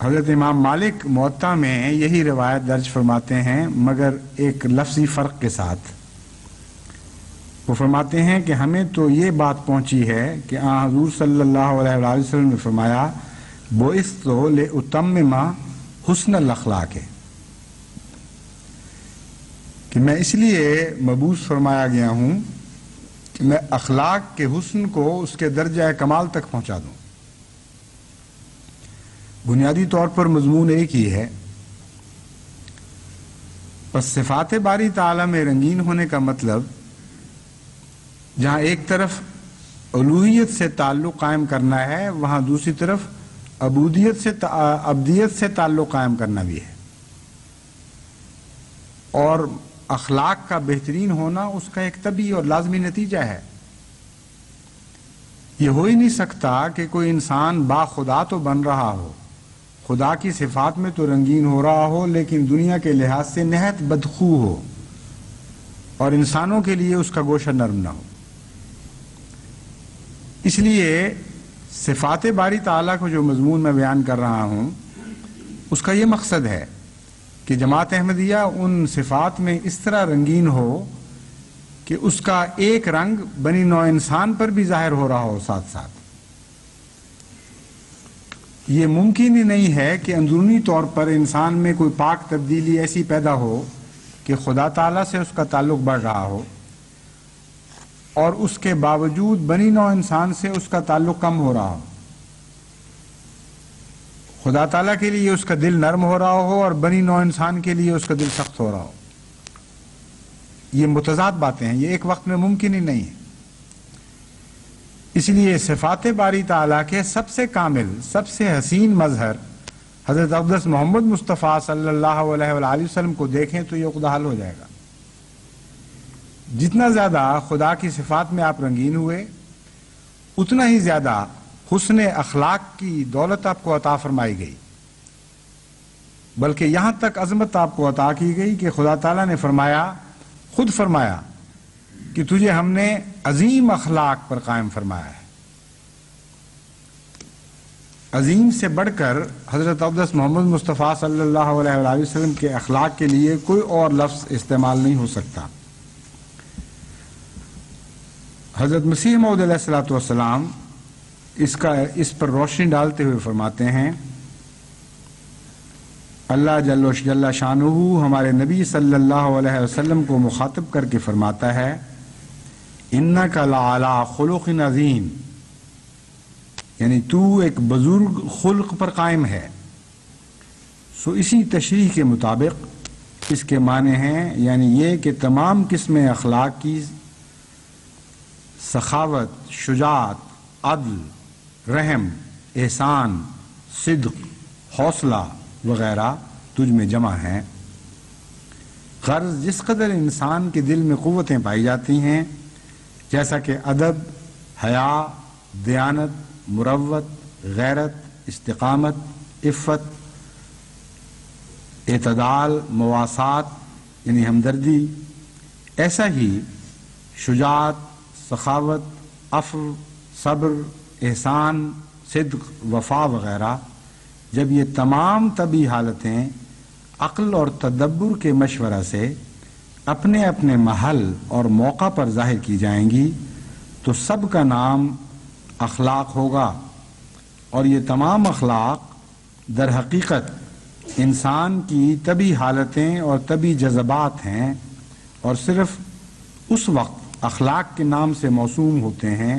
حضرت امام مالک موطا میں یہی روایت درج فرماتے ہیں، مگر ایک لفظی فرق کے ساتھ۔ وہ فرماتے ہیں کہ ہمیں تو یہ بات پہنچی ہے کہ حضور صلی اللہ علیہ وآلہ وسلم نے فرمایا بعثت لأتمم حسن الاخلاق ہے، کہ میں اس لیے مبعوث فرمایا گیا ہوں کہ میں اخلاق کے حسن کو اس کے درجہ کمال تک پہنچا دوں۔ بنیادی طور پر مضمون ایک ہی ہے، پس صفات باری تعالیٰ میں رنگین ہونے کا مطلب جہاں ایک طرف الوہیت سے تعلق قائم کرنا ہے، وہاں دوسری طرف عبدیت سے تعلق قائم کرنا بھی ہے، اور اخلاق کا بہترین ہونا اس کا ایک طبیعی اور لازمی نتیجہ ہے۔ یہ ہو ہی نہیں سکتا کہ کوئی انسان با خدا تو بن رہا ہو، خدا کی صفات میں تو رنگین ہو رہا ہو، لیکن دنیا کے لحاظ سے نہایت بدخو ہو اور انسانوں کے لیے اس کا گوشہ نرم نہ ہو۔ اس لیے صفات باری تعالیٰ کو جو مضمون میں بیان کر رہا ہوں، اس کا یہ مقصد ہے کہ جماعت احمدیہ ان صفات میں اس طرح رنگین ہو کہ اس کا ایک رنگ بنی نوع انسان پر بھی ظاہر ہو رہا ہو ساتھ ساتھ۔ یہ ممکن ہی نہیں ہے کہ اندرونی طور پر انسان میں کوئی پاک تبدیلی ایسی پیدا ہو کہ خدا تعالیٰ سے اس کا تعلق بڑھ رہا ہو، اور اس کے باوجود بنی نوع انسان سے اس کا تعلق کم ہو رہا ہو۔ خدا تعالیٰ کے لیے اس کا دل نرم ہو رہا ہو اور بنی نوع انسان کے لیے اس کا دل سخت ہو رہا ہو۔ یہ متضاد باتیں ہیں، یہ ایک وقت میں ممکن ہی نہیں ہے۔ اس لیے صفات باری تعالیٰ کے سب سے کامل، سب سے حسین مظہر حضرت اقدس محمد مصطفیٰ صلی اللہ علیہ وآلہ وسلم کو دیکھیں تو یہ عقدہ حل ہو جائے گا۔ جتنا زیادہ خدا کی صفات میں آپ رنگین ہوئے، اتنا ہی زیادہ حسن اخلاق کی دولت آپ کو عطا فرمائی گئی، بلکہ یہاں تک عظمت آپ کو عطا کی گئی کہ خدا تعالیٰ نے خود فرمایا کہ تجھے ہم نے عظیم اخلاق پر قائم فرمایا ہے۔ عظیم سے بڑھ کر حضرت اقدس محمد مصطفیٰ صلی اللہ علیہ وآلہ وسلم کے اخلاق کے لیے کوئی اور لفظ استعمال نہیں ہو سکتا۔ حضرت مسیح موعود علیہ الصلوۃ والسلام اس پر روشنی ڈالتے ہوئے فرماتے ہیں، اللہ جل شانہ ہمارے نبی صلی اللہ علیہ وسلم کو مخاطب کر کے فرماتا ہے، انک لعلی خلق عظیم، یعنی تو ایک بزرگ خلق پر قائم ہے۔ سو اسی تشریح کے مطابق اس کے معنی ہیں، یعنی یہ کہ تمام قسم اخلاق کی سخاوت، شجاعت، عدل، رحم، احسان، صدق، حوصلہ وغیرہ تجھ میں جمع ہیں۔ غرض جس قدر انسان کے دل میں قوتیں پائی جاتی ہیں، جیسا کہ ادب، حیا، دیانت، مروت، غیرت، استقامت، عفت، اعتدال، مواسات یعنی ہمدردی، ایسا ہی شجاعت، سخاوت، عفو، صبر، احسان، صدق، وفا وغیرہ، جب یہ تمام طبعی حالتیں عقل اور تدبر کے مشورہ سے اپنے اپنے محل اور موقع پر ظاہر کی جائیں گی تو سب کا نام اخلاق ہوگا، اور یہ تمام اخلاق در حقیقت انسان کی طبعی حالتیں اور طبعی جذبات ہیں، اور صرف اس وقت اخلاق کے نام سے موسوم ہوتے ہیں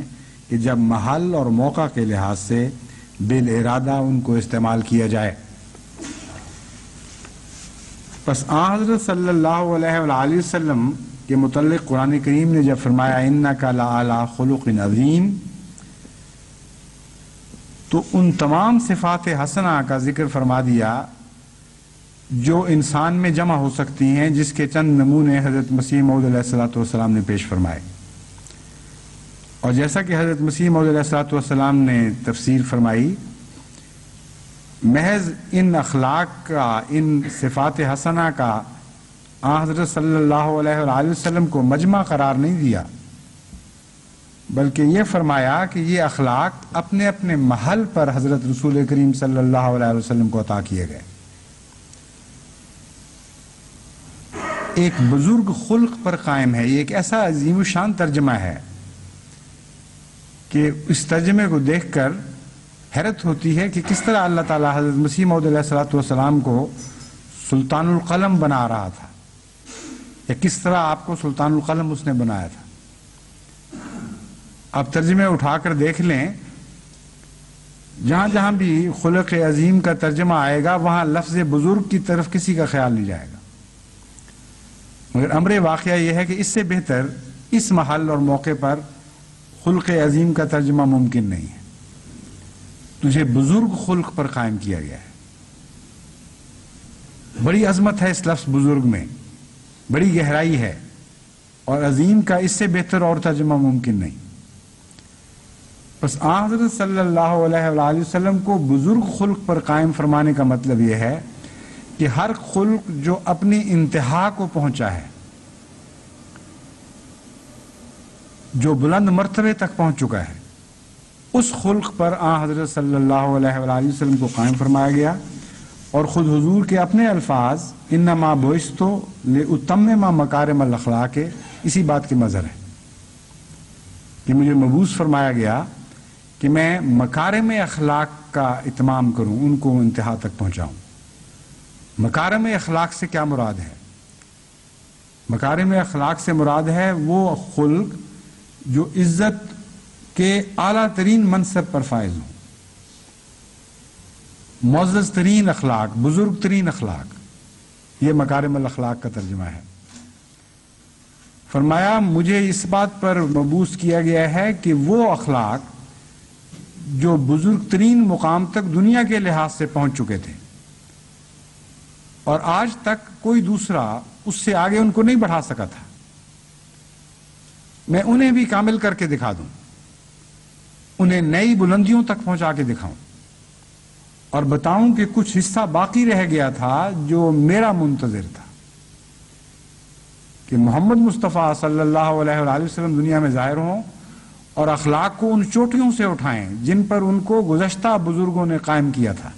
کہ جب محل اور موقع کے لحاظ سے بالارادہ ان کو استعمال کیا جائے۔ پس آن حضرت صلی اللہ علیہ وآلہ وسلم کے متعلق قرآن کریم نے جب فرمایا انک لعلی خلق عظیم، تو ان تمام صفات حسنہ کا ذکر فرما دیا جو انسان میں جمع ہو سکتی ہیں، جس کے چند نمونے حضرت مسیح موعود علیہ السلام نے پیش فرمائے۔ اور جیسا کہ حضرت مسیح موعود علیہ السلام نے تفسیر فرمائی، محض ان اخلاق کا، ان صفات حسنہ کا آن حضرت صلی اللہ علیہ وآلہ وسلم کو مجمع قرار نہیں دیا، بلکہ یہ فرمایا کہ یہ اخلاق اپنے اپنے محل پر حضرت رسول کریم صلی اللہ علیہ وسلم کو عطا کیے گئے۔ ایک بزرگ خلق پر قائم ہے، یہ ایک ایسا عظیم الشان ترجمہ ہے کہ اس ترجمے کو دیکھ کر حیرت ہوتی ہے کہ کس طرح اللہ تعالیٰ حضرت مسیح موعود علیہ السلام کو سلطان القلم بنا رہا تھا، یا کس طرح آپ کو سلطان القلم اس نے بنایا تھا۔ اب ترجمے اٹھا کر دیکھ لیں، جہاں جہاں بھی خلق عظیم کا ترجمہ آئے گا وہاں لفظ بزرگ کی طرف کسی کا خیال نہیں جائے گا، مگر امر واقعہ یہ ہے کہ اس سے بہتر اس محل اور موقع پر خلق عظیم کا ترجمہ ممکن نہیں ہے۔ تجھے بزرگ خلق پر قائم کیا گیا ہے۔ بڑی عظمت ہے اس لفظ بزرگ میں، بڑی گہرائی ہے، اور عظیم کا اس سے بہتر اور ترجمہ ممکن نہیں۔ بس آن حضرت صلی اللہ علیہ وآلہ وسلم کو بزرگ خلق پر قائم فرمانے کا مطلب یہ ہے کہ ہر خلق جو اپنی انتہا کو پہنچا ہے، جو بلند مرتبے تک پہنچ چکا ہے، اس خلق پر آن حضرت صلی اللہ علیہ وآلہ وسلم کو قائم فرمایا گیا، اور خود حضور کے اپنے الفاظ انما بعثت لاتمم مکارم الاخلاق اسی بات کے مظہر ہے کہ مجھے مبعوث فرمایا گیا کہ میں مکارم اخلاق کا اتمام کروں، ان کو انتہا تک پہنچاؤں۔ مکارم اخلاق سے کیا مراد ہے؟ مکارم اخلاق سے مراد ہے وہ خلق جو عزت کے اعلیٰ ترین منصب پر فائز ہوں، معزز ترین اخلاق، بزرگ ترین اخلاق، یہ مکارم الاخلاق کا ترجمہ ہے۔ فرمایا مجھے اس بات پر مبعوث کیا گیا ہے کہ وہ اخلاق جو بزرگ ترین مقام تک دنیا کے لحاظ سے پہنچ چکے تھے اور آج تک کوئی دوسرا اس سے آگے ان کو نہیں بڑھا سکا تھا، میں انہیں بھی کامل کر کے دکھا دوں، انہیں نئی بلندیوں تک پہنچا کے دکھاؤں، اور بتاؤں کہ کچھ حصہ باقی رہ گیا تھا جو میرا منتظر تھا، کہ محمد مصطفیٰ صلی اللہ علیہ وآلہ وسلم دنیا میں ظاہر ہوں اور اخلاق کو ان چوٹیوں سے اٹھائیں جن پر ان کو گزشتہ بزرگوں نے قائم کیا تھا،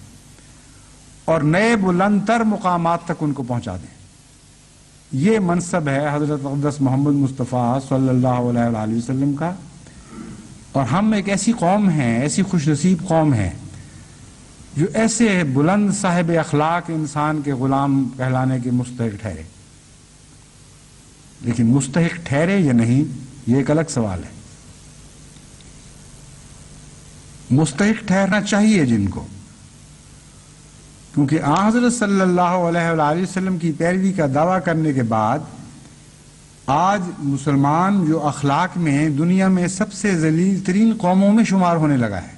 اور نئے بلند تر مقامات تک ان کو پہنچا دیں۔ یہ منصب ہے حضرت اقدس محمد مصطفیٰ صلی اللہ علیہ وآلہ وسلم کا، اور ہم ایک ایسی قوم ہیں، ایسی خوش نصیب قوم ہے جو ایسے بلند صاحب اخلاق انسان کے غلام کہلانے کے مستحق ٹھہرے۔ لیکن مستحق ٹھہرے یا نہیں یہ ایک الگ سوال ہے۔ مستحق ٹھہرنا چاہیے جن کو، کیونکہ آن حضرت صلی اللہ علیہ وآلہ وسلم کی پیروی کا دعویٰ کرنے کے بعد آج مسلمان جو اخلاق میں دنیا میں سب سے ذلیل ترین قوموں میں شمار ہونے لگا ہے،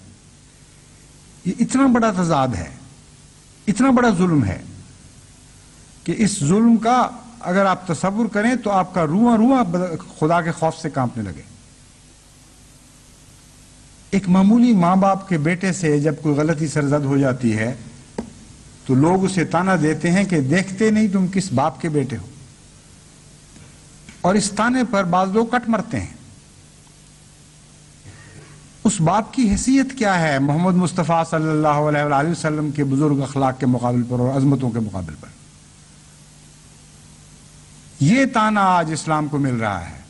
یہ اتنا بڑا تضاد ہے، اتنا بڑا ظلم ہے کہ اس ظلم کا اگر آپ تصور کریں تو آپ کا رواں رواں خدا کے خوف سے کانپنے لگے۔ ایک معمولی ماں باپ کے بیٹے سے جب کوئی غلطی سرزد ہو جاتی ہے تو لوگ اسے تانا دیتے ہیں کہ دیکھتے نہیں تم کس باپ کے بیٹے ہو، اور اس تانے پر بعض لوگ کٹ مرتے ہیں۔ اس باپ کی حیثیت کیا ہے محمد مصطفیٰ صلی اللہ علیہ وآلہ وسلم کے بزرگ اخلاق کے مقابل پر اور عظمتوں کے مقابل پر؟ یہ تانا آج اسلام کو مل رہا ہے،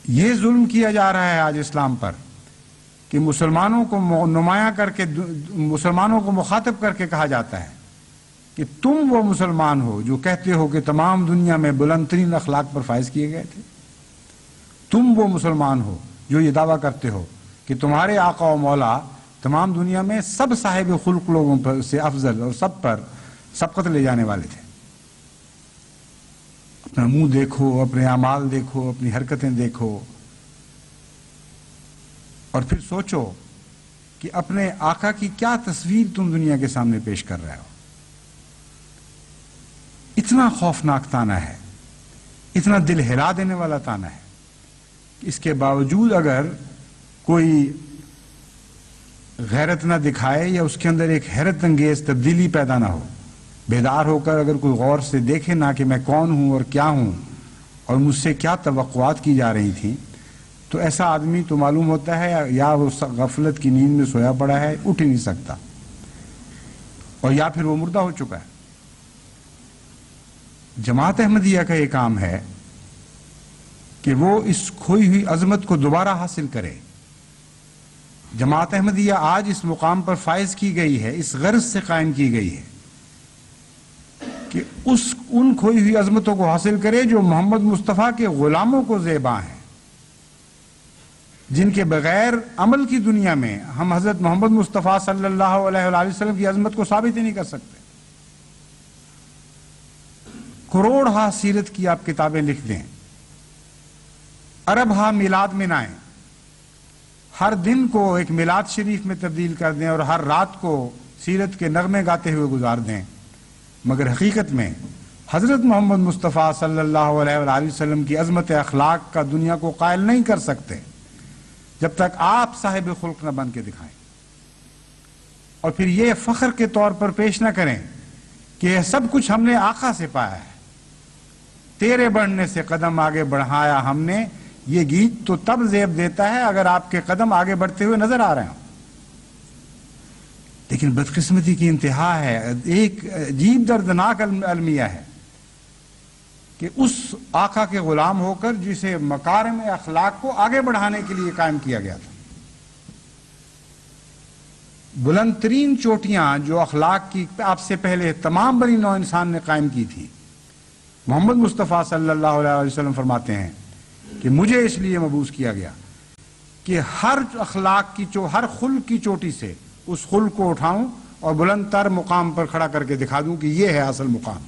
یہ ظلم کیا جا رہا ہے آج اسلام پر کہ مسلمانوں کو نمایاں کر کے، مسلمانوں کو مخاطب کر کے کہا جاتا ہے کہ تم وہ مسلمان ہو جو کہتے ہو کہ تمام دنیا میں بلند ترین اخلاق پر فائز کیے گئے تھے، تم وہ مسلمان ہو جو یہ دعویٰ کرتے ہو کہ تمہارے آقا و مولا تمام دنیا میں سب صاحب خلق لوگوں پر سے افضل اور سب پر سبقت لے جانے والے تھے. اپنا منہ دیکھو، اپنے اعمال دیکھو، اپنی حرکتیں دیکھو، اور پھر سوچو کہ اپنے آقا کی کیا تصویر تم دنیا کے سامنے پیش کر رہے ہو. اتنا خوفناک تانا ہے، اتنا دل ہلا دینے والا تانا ہے کہ اس کے باوجود اگر کوئی غیرت نہ دکھائے یا اس کے اندر ایک حیرت انگیز تبدیلی پیدا نہ ہو، بیدار ہو کر اگر کوئی غور سے دیکھے نہ کہ میں کون ہوں اور کیا ہوں اور مجھ سے کیا توقعات کی جا رہی تھیں، تو ایسا آدمی تو معلوم ہوتا ہے یا وہ غفلت کی نیند میں سویا پڑا ہے، اٹھ ہی نہیں سکتا، اور یا پھر وہ مردہ ہو چکا ہے. جماعت احمدیہ کا یہ کام ہے کہ وہ اس کھوئی ہوئی عظمت کو دوبارہ حاصل کرے. جماعت احمدیہ آج اس مقام پر فائز کی گئی ہے، اس غرض سے قائم کی گئی ہے کہ ان کھوئی ہوئی عظمتوں کو حاصل کرے جو محمد مصطفیٰ کے غلاموں کو زیباں ہیں، جن کے بغیر عمل کی دنیا میں ہم حضرت محمد مصطفیٰ صلی اللہ علیہ وآلہ وسلم کی عظمت کو ثابت ہی نہیں کر سکتے. کروڑ ہا سیرت کی آپ کتابیں لکھ دیں، ارب ہا میلاد منائیں، ہر دن کو ایک میلاد شریف میں تبدیل کر دیں اور ہر رات کو سیرت کے نغمے گاتے ہوئے گزار دیں، مگر حقیقت میں حضرت محمد مصطفیٰ صلی اللہ علیہ وآلہ وسلم کی عظمت اخلاق کا دنیا کو قائل نہیں کر سکتے جب تک آپ صاحب خلق نہ بن کے دکھائیں. اور پھر یہ فخر کے طور پر پیش نہ کریں کہ یہ سب کچھ ہم نے آقا سے پایا ہے، تیرے بڑھنے سے قدم آگے بڑھایا ہم نے. یہ گیت تو تب زیب دیتا ہے اگر آپ کے قدم آگے بڑھتے ہوئے نظر آ رہے ہوں. لیکن بدقسمتی کی انتہا ہے، ایک عجیب دردناک المیہ ہے کہ اس آقا کے غلام ہو کر جسے مکارم اخلاق کو آگے بڑھانے کے لیے قائم کیا گیا تھا، بلند ترین چوٹیاں جو اخلاق کی آپ سے پہلے تمام بنی نوع انسان نے قائم کی تھی، محمد مصطفیٰ صلی اللہ علیہ وسلم فرماتے ہیں کہ مجھے اس لیے مبعوث کیا گیا کہ ہر اخلاق کی ہر خلق کی چوٹی سے اس خلق کو اٹھاؤں اور بلند تر مقام پر کھڑا کر کے دکھا دوں کہ یہ ہے اصل مقام.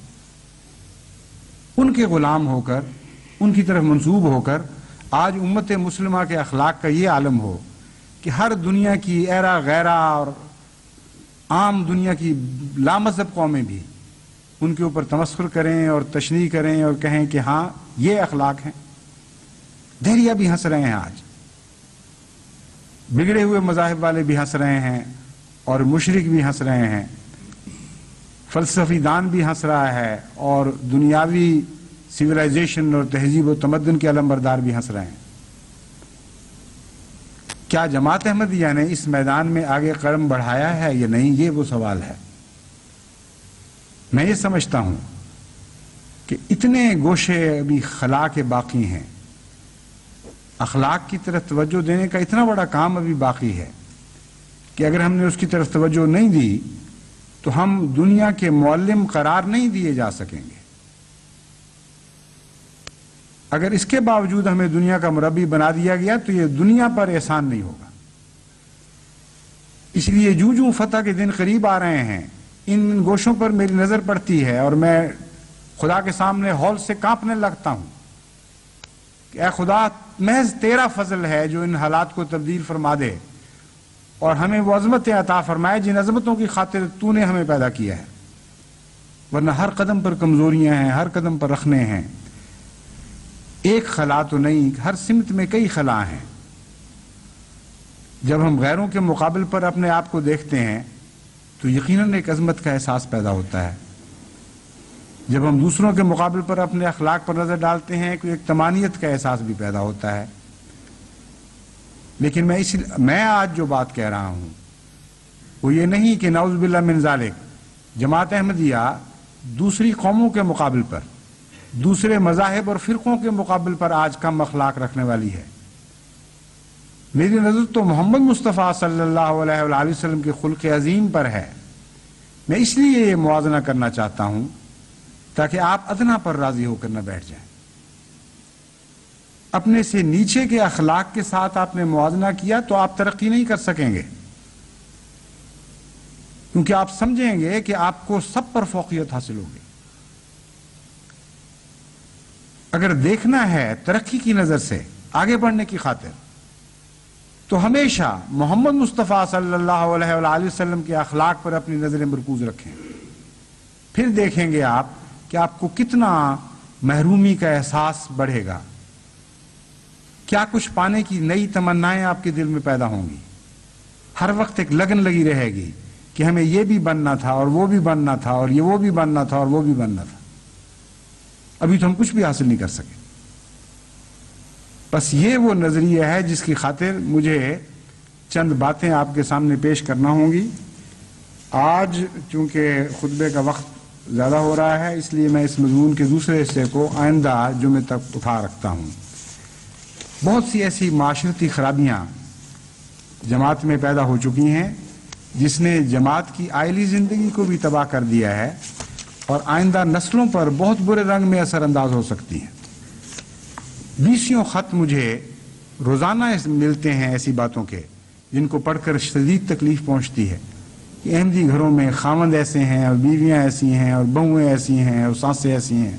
ان کے غلام ہو کر، ان کی طرف منسوب ہو کر آج امت مسلمہ کے اخلاق کا یہ عالم ہو کہ ہر دنیا کی ایرا غیرہ اور عام دنیا کی لامذہب قومیں بھی ان کے اوپر تمسخر کریں اور تشنیع کریں اور کہیں کہ ہاں یہ اخلاق ہیں. دہریہ بھی ہنس رہے ہیں، آج بگڑے ہوئے مذاہب والے بھی ہنس رہے ہیں اور مشرک بھی ہنس رہے ہیں، فلسفی دان بھی ہنس رہا ہے اور دنیاوی سویلائزیشن اور تہذیب و تمدن کے علمبردار بھی ہنس رہے ہیں. کیا جماعت احمدیہ نے اس میدان میں آگے قدم بڑھایا ہے یا نہیں، یہ وہ سوال ہے. میں یہ سمجھتا ہوں کہ اتنے گوشے ابھی خلا کے باقی ہیں، اخلاق کی طرف توجہ دینے کا اتنا بڑا کام ابھی باقی ہے کہ اگر ہم نے اس کی طرف توجہ نہیں دی تو ہم دنیا کے معلم قرار نہیں دیے جا سکیں گے. اگر اس کے باوجود ہمیں دنیا کا مربی بنا دیا گیا تو یہ دنیا پر احسان نہیں ہوگا. اس لیے جو فتح کے دن قریب آ رہے ہیں، ان گوشوں پر میری نظر پڑتی ہے اور میں خدا کے سامنے ہول سے کانپنے لگتا ہوں کہ اے خدا، محض تیرا فضل ہے جو ان حالات کو تبدیل فرما دے اور ہمیں وہ عظمتیں عطا فرمائے جن عظمتوں کی خاطر تو نے ہمیں پیدا کیا ہے. ورنہ ہر قدم پر کمزوریاں ہیں، ہر قدم پر رخنے ہیں. ایک خلا تو نہیں، ہر سمت میں کئی خلا ہیں. جب ہم غیروں کے مقابل پر اپنے آپ کو دیکھتے ہیں تو یقیناً ایک عظمت کا احساس پیدا ہوتا ہے. جب ہم دوسروں کے مقابل پر اپنے اخلاق پر نظر ڈالتے ہیں تو ایک طمانیت کا احساس بھی پیدا ہوتا ہے. لیکن میں آج جو بات کہہ رہا ہوں وہ یہ نہیں کہ نعوذ باللہ من ذالک جماعت احمدیہ دوسری قوموں کے مقابل پر، دوسرے مذاہب اور فرقوں کے مقابل پر آج کم اخلاق رکھنے والی ہے. میری نظر تو محمد مصطفیٰ صلی اللہ علیہ وآلہ وسلم کے خلق عظیم پر ہے. میں اس لیے یہ موازنہ کرنا چاہتا ہوں تاکہ آپ ادنا پر راضی ہو کر نہ بیٹھ جائیں. اپنے سے نیچے کے اخلاق کے ساتھ آپ نے موازنہ کیا تو آپ ترقی نہیں کر سکیں گے، کیونکہ آپ سمجھیں گے کہ آپ کو سب پر فوقیت حاصل ہوگی۔ اگر دیکھنا ہے ترقی کی نظر سے، آگے بڑھنے کی خاطر، تو ہمیشہ محمد مصطفیٰ صلی اللہ علیہ وآلہ وسلم کے اخلاق پر اپنی نظریں مرکوز رکھیں، پھر دیکھیں گے آپ کہ آپ کو کتنا محرومی کا احساس بڑھے گا، کیا کچھ پانے کی نئی تمنائیں آپ کے دل میں پیدا ہوں گی، ہر وقت ایک لگن لگی رہے گی کہ ہمیں یہ بھی بننا تھا اور وہ بھی بننا تھا اور یہ وہ بھی بننا تھا اور وہ بھی بننا تھا، ابھی تو ہم کچھ بھی حاصل نہیں کر سکے۔ بس یہ وہ نظریہ ہے جس کی خاطر مجھے چند باتیں آپ کے سامنے پیش کرنا ہوں گی۔ آج چونکہ خطبے کا وقت زیادہ ہو رہا ہے، اس لیے میں اس مضمون کے دوسرے حصے کو آئندہ جمعے تک اٹھا رکھتا ہوں۔ بہت سی ایسی معاشرتی خرابیاں جماعت میں پیدا ہو چکی ہیں جس نے جماعت کی آئلی زندگی کو بھی تباہ کر دیا ہے اور آئندہ نسلوں پر بہت برے رنگ میں اثر انداز ہو سکتی ہیں۔ 20 خط مجھے روزانہ ملتے ہیں ایسی باتوں کے جن کو پڑھ کر شدید تکلیف پہنچتی ہے کہ احمدی گھروں میں خاوند ایسے ہیں اور بیویاں ایسی ہیں اور بہویں ایسی ہیں اور سانسیں ایسی ہیں،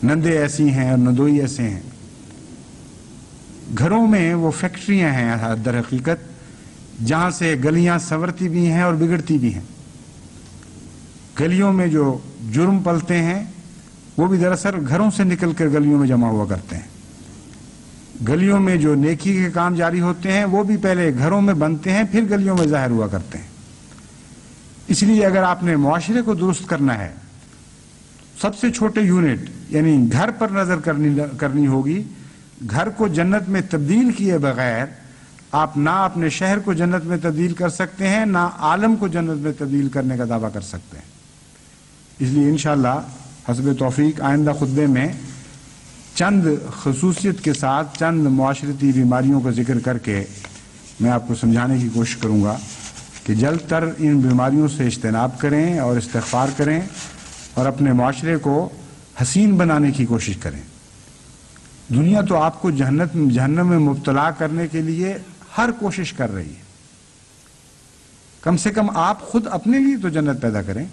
نندے ایسی ہیں اور ندوئی ایسے ہیں۔ گھروں میں وہ فیکٹریاں ہیں در حقیقت جہاں سے گلیاں سنورتی بھی ہیں اور بگڑتی بھی ہیں۔ گلیوں میں جو جرم پلتے ہیں وہ بھی دراصل گھروں سے نکل کر گلیوں میں جمع ہوا کرتے ہیں۔ گلیوں میں جو نیکی کے کام جاری ہوتے ہیں وہ بھی پہلے گھروں میں بنتے ہیں، پھر گلیوں میں ظاہر ہوا کرتے ہیں۔ اس لیے اگر آپ نے معاشرے کو درست کرنا ہے، سب سے چھوٹے یونٹ یعنی گھر پر نظر کرنی ہوگی۔ گھر کو جنت میں تبدیل کیے بغیر آپ نہ اپنے شہر کو جنت میں تبدیل کر سکتے ہیں، نہ عالم کو جنت میں تبدیل کرنے کا دعویٰ کر سکتے ہیں۔ اس لیے انشاءاللہ حسب توفیق آئندہ خطبے میں چند خصوصیت کے ساتھ چند معاشرتی بیماریوں کا ذکر کر کے میں آپ کو سمجھانے کی کوشش کروں گا کہ جلد تر ان بیماریوں سے اجتناب کریں اور استغفار کریں اور اپنے معاشرے کو حسین بنانے کی کوشش کریں۔ دنیا تو آپ کو جہنم میں مبتلا کرنے کے لیے ہر کوشش کر رہی ہے، کم سے کم آپ خود اپنے لیے تو جنت پیدا کریں،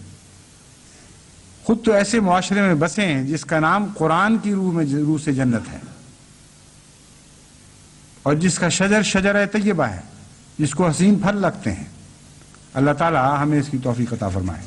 خود تو ایسے معاشرے میں بسیں جس کا نام قرآن کی روح سے جنت ہے اور جس کا شجر طیبہ ہے، جس کو حسین پھل لگتے ہیں۔ اللہ تعالی ہمیں اس کی توفیق عطا فرمائے۔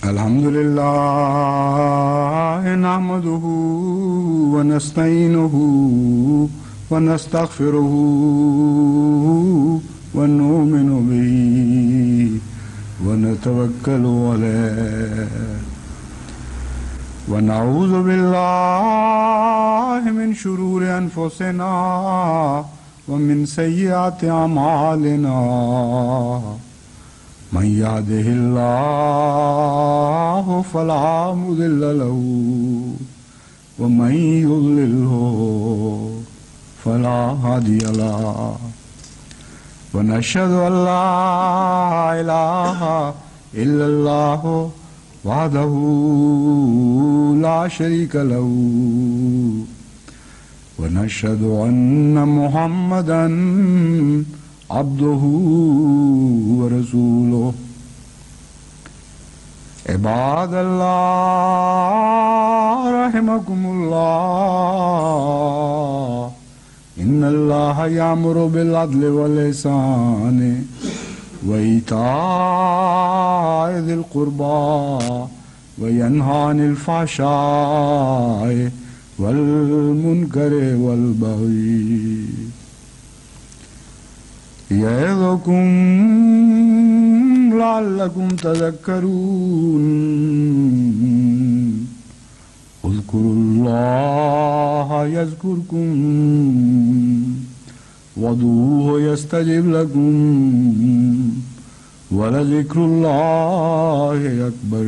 الحمد لله نحمده ونستعينه ونستغفره ونؤمن به ونتوكل عليه ونعوذ بالله من شرور أنفسنا ومن سيئات أعمالنا من يهده الله فلا مضل له ومن يضلله فلا هادي له ونشهد أن لا إله إلا الله وحده لا شريك له ونشهد أن محمدا عبده ورسوله عباد الله رحمكم الله إن الله يأمر بالعدل والإحسان وإيتاء ذي القربى وينهى عن الفحشاء والمنكر والبغي يعظكم لعلكم تذكرون اذكروا الله يذكركم وادعوه يستجب لكم ولذكر الله أكبر.